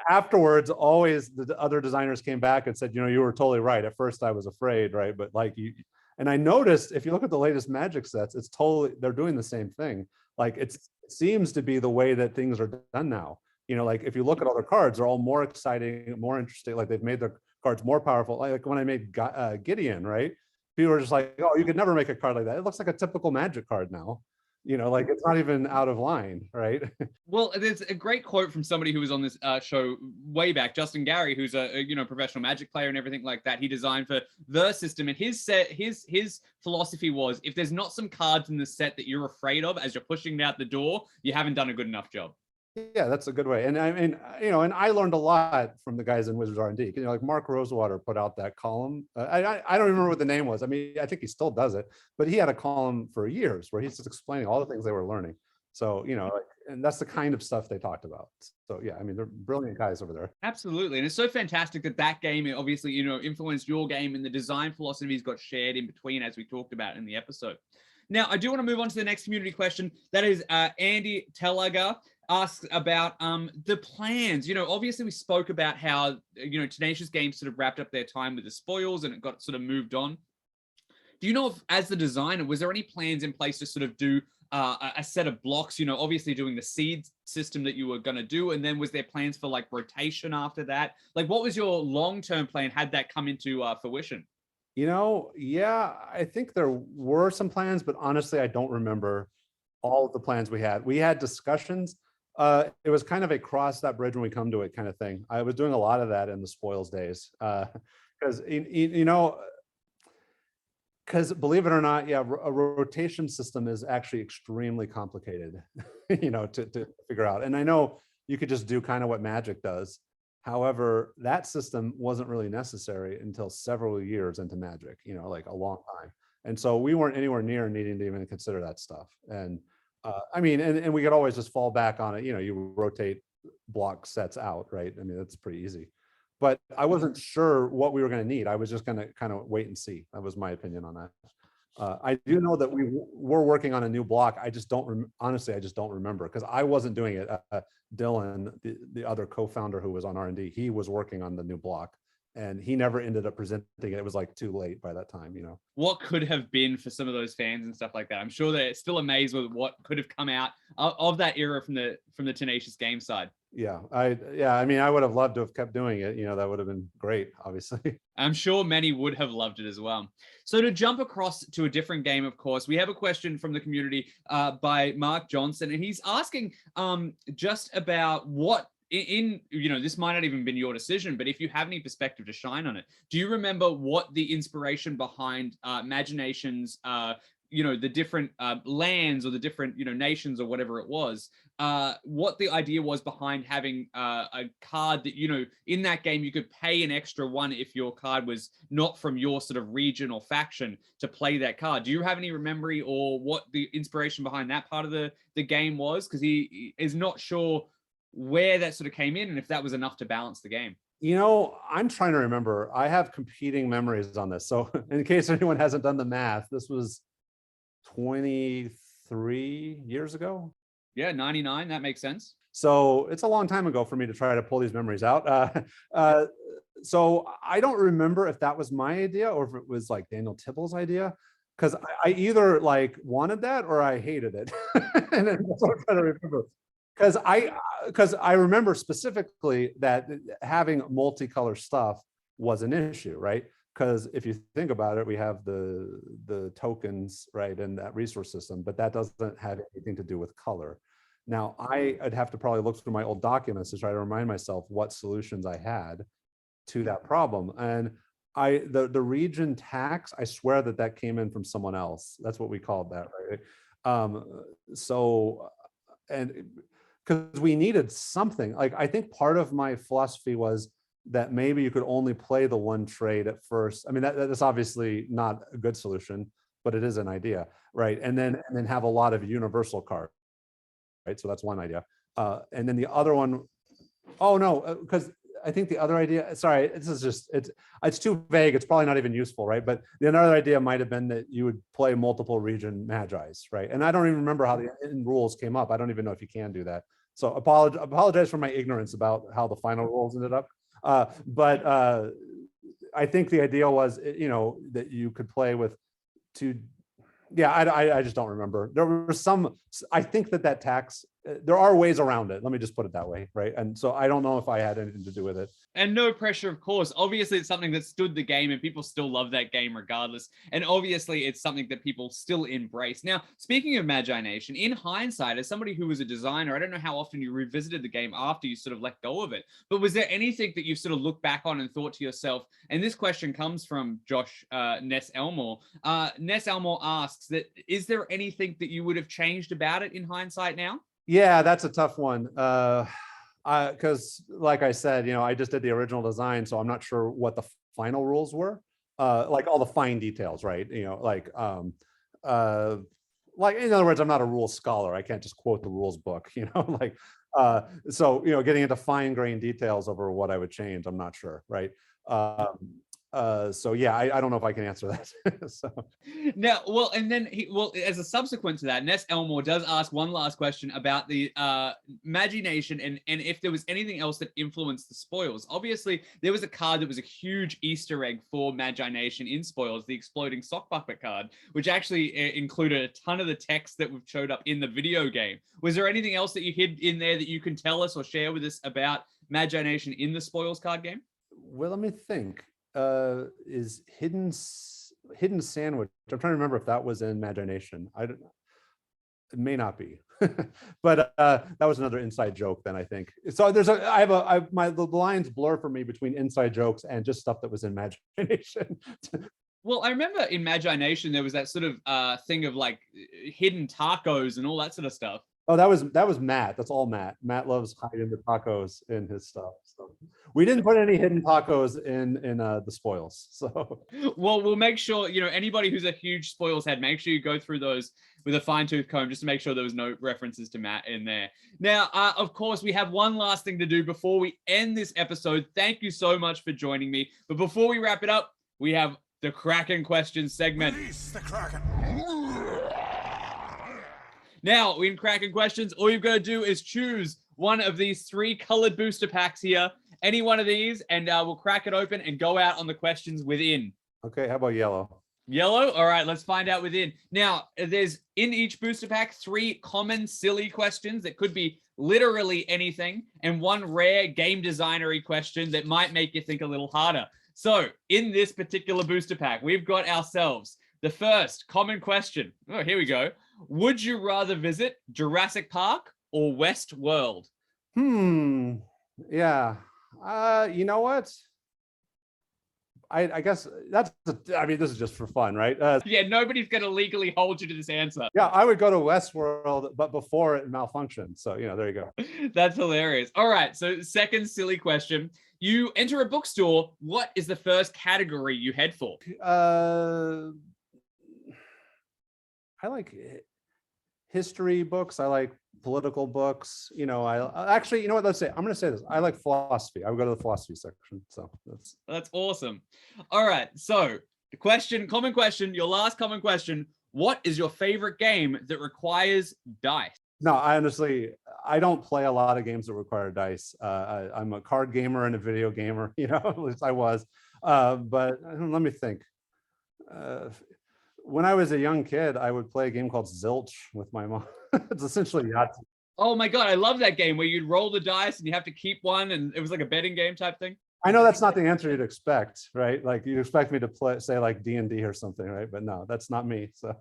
afterwards, always the other designers came back and said, you were totally right. At first I was afraid, right? But like and I noticed if you look at the latest Magic sets, they're doing the same thing. Like it seems to be the way that things are done now. Like if you look at other cards, they're all more exciting, more interesting. Like they've made their cards more powerful. Like when I made Gideon, right? People were just like, oh, you could never make a card like that. It looks like a typical Magic card now. Like it's not even out of line, right? Well, there's a great quote from somebody who was on this show way back, Justin Gary, who's a professional Magic player and everything like that. He designed for the system, and his philosophy was, if there's not some cards in the set that you're afraid of as you're pushing it out the door, you haven't done a good enough job. Yeah, that's a good way. And I mean, and I learned a lot from the guys in Wizards R&D. Like Mark Rosewater put out that column. I don't remember what the name was. I mean, I think he still does it, but he had a column for years where he's just explaining all the things they were learning. So, and that's the kind of stuff they talked about. So yeah, I mean, they're brilliant guys over there. Absolutely. And it's so fantastic that game obviously, influenced your game, and the design philosophies got shared in between, as we talked about in the episode. Now, I do want to move on to the next community question. That is Andy Tellager asks about the plans. Obviously we spoke about how, Tenacious Games sort of wrapped up their time with the spoils and it got sort of moved on. Do you know if, as the designer, was there any plans in place to sort of do a set of blocks, obviously doing the seed system that you were going to do, and then was there plans for like rotation after that? Like, what was your long-term plan had that come into fruition? Yeah, I think there were some plans, but honestly, I don't remember all of the plans we had. We had discussions. It was kind of a cross that bridge when we come to it kind of thing. I was doing a lot of that in the spoils days, because because believe it or not, yeah, a rotation system is actually extremely complicated, to figure out. And I know you could just do kind of what Magic does. However, that system wasn't really necessary until several years into Magic, like a long time. And so we weren't anywhere near needing to even consider that stuff. And I mean, and we could always just fall back on it. You rotate block sets out, right? I mean, that's pretty easy. But I wasn't sure what we were going to need. I was just going to kind of wait and see. That was my opinion on that. I do know that we were working on a new block. I just don't, honestly, I just don't remember because I wasn't doing it. Dylan, the other co-founder who was on R&D, he was working on the new block and he never ended up presenting it. It was like too late by that time, What could have been for some of those fans and stuff like that? I'm sure they're still amazed with what could have come out of that era from the Tenacious Game side. Yeah, I mean, I would have loved to have kept doing it. That would have been great, obviously. I'm sure many would have loved it as well. So to jump across to a different game, of course, we have a question from the community by Mark Johnson, and he's asking just about what this might not even been your decision, but if you have any perspective to shine on it, do you remember what the inspiration behind Magi-Nation's the different lands or the different nations or whatever it was, what the idea was behind having a card that in that game you could pay an extra one if your card was not from your sort of region or faction to play that card? Do you have any memory or what the inspiration behind that part of the game was? Because he is not sure where that sort of came in and if that was enough to balance the game. I'm trying to remember. I have competing memories on this. So in case anyone hasn't done the math, this was 23 years ago. Yeah, 99. That makes sense. So it's a long time ago for me to try to pull these memories out. So I don't remember if that was my idea or if it was like Daniel Tibble's idea, because I either like wanted that or I hated it. And that's what I'm trying to remember. Because I remember specifically that having multicolor stuff was an issue, right? Because if you think about it, we have the tokens, right, and that resource system, but that doesn't have anything to do with color. Now, I'd have to probably look through my old documents to try to remind myself what solutions I had to that problem. And the region tax, I swear that came in from someone else. That's what we called that, right? And because we needed something, like I think part of my philosophy was that maybe you could only play the one trade at first. I mean, that's obviously not a good solution, but it is an idea, right? And then have a lot of universal cards, right? So that's one idea. And then the other one, oh no, because I think the other idea, sorry, it's too vague. It's probably not even useful, right? But another idea might have been that you would play multiple region Magi's, right? And I don't even remember how the rules came up. I don't even know if you can do that. So apologize for my ignorance about how the final rules ended up. But I think the idea was, that you could play with two. Yeah, I just don't remember. There were some, I think that tax, there are ways around it. Let me just put it that way, right? And so I don't know if I had anything to do with it. And no pressure, of course. Obviously, it's something that stood the game and people still love that game regardless. And obviously, it's something that people still embrace. Now, speaking of Magi-Nation, in hindsight, as somebody who was a designer, I don't know how often you revisited the game after you sort of let go of it, but was there anything that you sort of looked back on and thought to yourself, and this question comes from Josh Ness Elmore. Ness Elmore asks that, is there anything that you would have changed about it in hindsight now? Yeah, that's a tough one. Because like I said, I just did the original design, so I'm not sure what the final rules were, like all the fine details, right? like, in other words, I'm not a rules scholar. I can't just quote the rules book, like, so, getting into fine grained details over what I would change, I'm not sure. Right. So yeah, I don't know if I can answer that. So Now, well, and then as a subsequent to that, Ness Elmore does ask one last question about the Magi-Nation and if there was anything else that influenced the spoils. Obviously, there was a card that was a huge Easter egg for Magi-Nation in spoils, the exploding sock puppet card, which actually included a ton of the text that showed up in the video game. Was there anything else that you hid in there that you can tell us or share with us about Magi-Nation in the spoils card game? well, let me think. Is hidden sandwich? I'm trying to remember if that was in Magi-Nation. It may not be, but that was another inside joke. Then I think so. The lines blur for me between inside jokes and just stuff that was in Magi-Nation. Well, I remember in Magi-Nation there was that sort of thing of like hidden tacos and all that sort of stuff. Oh, that was Matt. That's all Matt. Matt loves hiding the tacos in his stuff. So we didn't put any hidden tacos in the spoils. So well, we'll make sure, anybody who's a huge spoils head, make sure you go through those with a fine-tooth comb just to make sure there was no references to Matt in there. Now, of course, we have one last thing to do before we end this episode. Thank you so much for joining me. But before we wrap it up, we have the Kracken Questions segment. Release the Kraken. Now, in Kracken Questions, all you've got to do is choose one of these 3 colored booster packs here, any one of these, and we'll crack it open and go out on the questions within. Okay, how about yellow? Yellow? All right, let's find out within. Now, there's in each booster pack 3 common silly questions that could be literally anything, and 1 rare game designery question that might make you think a little harder. So, in this particular booster pack, we've got ourselves the first common question. Oh, here we go. Would you rather visit Jurassic Park or West World? Yeah. You know what? I guess this is just for fun, right? Yeah, nobody's going to legally hold you to this answer. Yeah, I would go to Westworld, but before it malfunctioned. So, there you go. That's hilarious. All right, so second silly question. You enter a bookstore. What is the first category you head for? I like history books. I like political books. I actually, you know what? Let's say I'm going to say this. I like philosophy. I would go to the philosophy section. So that's awesome. All right. So the common question, your last common question. What is your favorite game that requires dice? No, I don't play a lot of games that require dice. I'm a card gamer and a video gamer. At least I was. But let me think. When I was a young kid, I would play a game called Zilch with my mom. It's essentially Yahtzee. Oh my God, I love that game where you'd roll the dice and you have to keep one, and it was like a betting game type thing. I know that's not the answer you'd expect, right? Like you'd expect me to say like D&D or something, right? But no, that's not me. So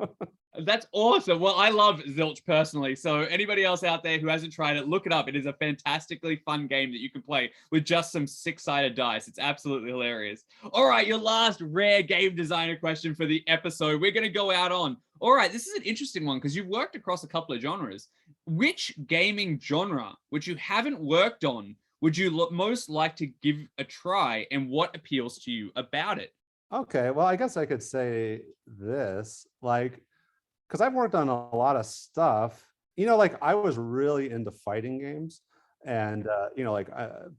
that's awesome. Well, I love Zilch personally. So anybody else out there who hasn't tried it, look it up. It is a fantastically fun game that you can play with just some 6-sided dice. It's absolutely hilarious. All right, your last rare game designer question for the episode. We're going to go out on. All right, this is an interesting one because you've worked across a couple of genres. Which gaming genre, which you haven't worked on, would you most like to give a try, and what appeals to you about it? Okay, well, I guess I could say this, because I've worked on a lot of stuff. I was really into fighting games, and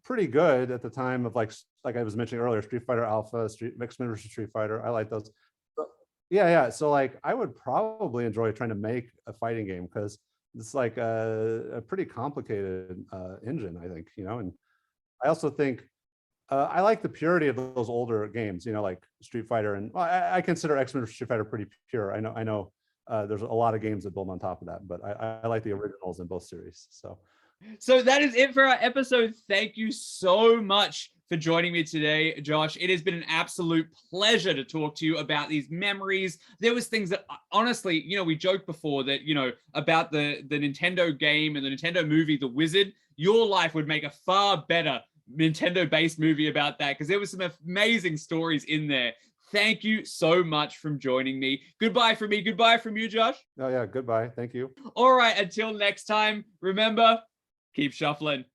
pretty good at the time of like I was mentioning earlier, Street Fighter Alpha, X-Men vs. Street Fighter. I like those. Yeah. So I would probably enjoy trying to make a fighting game because it's like a pretty complicated engine, I think, and I also think I like the purity of those older games, like Street Fighter, and I consider X-Men vs. Street Fighter pretty pure. I know there's a lot of games that build on top of that, but I like the originals in both series. So that is it for our episode. Thank you so much for joining me today, Josh. It has been an absolute pleasure to talk to you about these memories. There was things that honestly, we joked before that, about the Nintendo game and the Nintendo movie, The Wizard. Your life would make a far better Nintendo-based movie about that because there was some amazing stories in there. Thank you so much for joining me. Goodbye from me. Goodbye from you, Josh. Oh yeah, goodbye. Thank you. All right, until next time, remember, keep shuffling.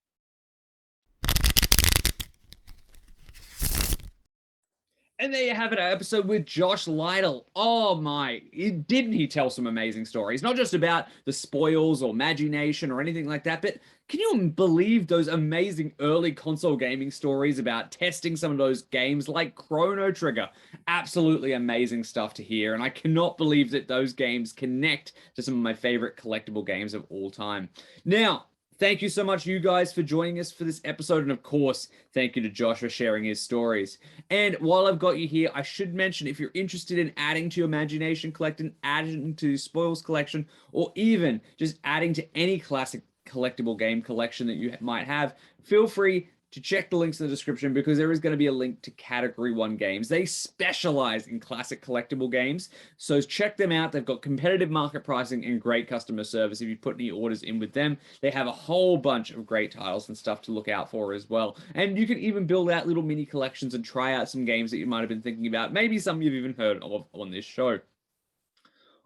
And there you have it, our episode with Josh Lytle. Oh my, didn't he tell some amazing stories? Not just about the Spoils or Magi-Nation or anything like that, but can you believe those amazing early console gaming stories about testing some of those games like Chrono Trigger? Absolutely amazing stuff to hear, and I cannot believe that those games connect to some of my favorite collectible games of all time. Now, thank you so much, you guys, for joining us for this episode. And of course, thank you to Josh for sharing his stories. And while I've got you here, I should mention if you're interested in adding to your Magi-Nation collection, adding to Spoils collection, or even just adding to any classic collectible game collection that you might have, feel free to check the links in the description because there is going to be a link to Category 1 games. They specialize in classic collectible games, so check them out. They've got competitive market pricing and great customer service. If you put any orders in with them, they have a whole bunch of great titles and stuff to look out for as well. And you can even build out little mini collections and try out some games that you might have been thinking about, maybe some you've even heard of on this show.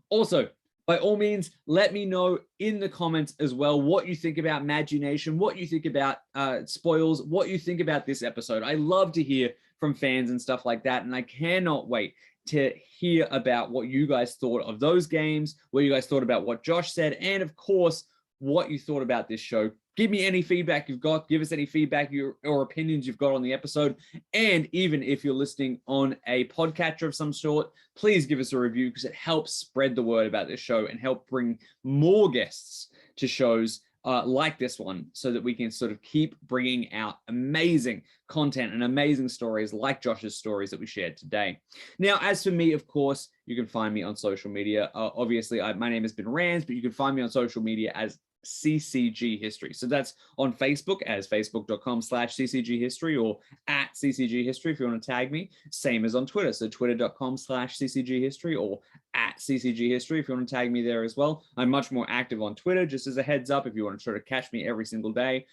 Also, by all means, let me know in the comments as well what you think about Magi-Nation, what you think about Spoils, what you think about this episode. I love to hear from fans and stuff like that, and I cannot wait to hear about what you guys thought of those games, what you guys thought about what Josh said, and of course, what you thought about this show. Give me any feedback you've got. Give us any feedback or opinions you've got on the episode. And even if you're listening on a podcatcher of some sort, please give us a review because it helps spread the word about this show and help bring more guests to shows like this one so that we can sort of keep bringing out amazing content and amazing stories like Josh's stories that we shared today. Now, as for me, of course, you can find me on social media. Obviously, my name has been Rands, but you can find me on social media as CCG History. So that's on Facebook as facebook.com/CCG History or at CCG History if you want to tag me. Same as on Twitter. So twitter.com/CCG History or at CCG History if you want to tag me there as well. I'm much more active on Twitter, just as a heads up if you want to try to catch me every single day.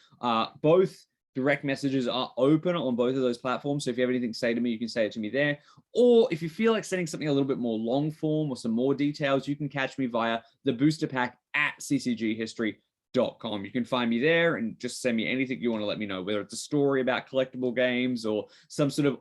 Both direct messages are open on both of those platforms. So if you have anything to say to me, you can say it to me there. Or if you feel like sending something a little bit more long form or some more details, you can catch me via the booster pack at ccghistory.com. You can find me there and just send me anything you want to let me know, whether it's a story about collectible games or some sort of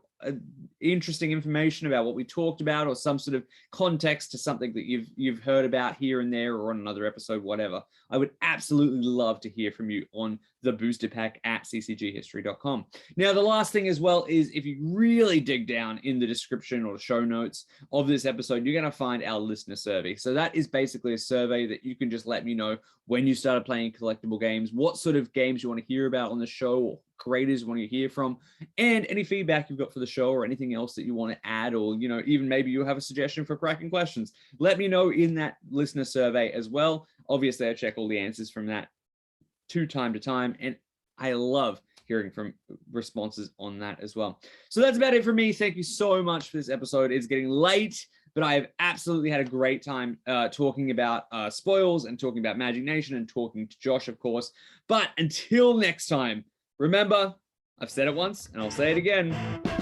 interesting information about what we talked about or some sort of context to something that you've heard about here and there or on another episode, whatever. I would absolutely love to hear from you on the booster pack at ccghistory.com. Now, the last thing as well is if you really dig down in the description or the show notes of this episode, you're going to find our listener survey. So that is basically a survey that you can just let me know when you started playing collectible games, what sort of games you want to hear about on the show or creators you want to hear from, and any feedback you've got for the show or anything else that you want to add, or even maybe you have a suggestion for Kracken Questions. Let me know in that listener survey as well. Obviously, I check all the answers from that time to time, and I love hearing from responses on that as well. So that's about it for me. Thank you so much for this episode. It's getting late, but I have absolutely had a great time talking about Spoils and talking about Magi-Nation and talking to Josh, of course. But until next time, remember, I've said it once and I'll say it again.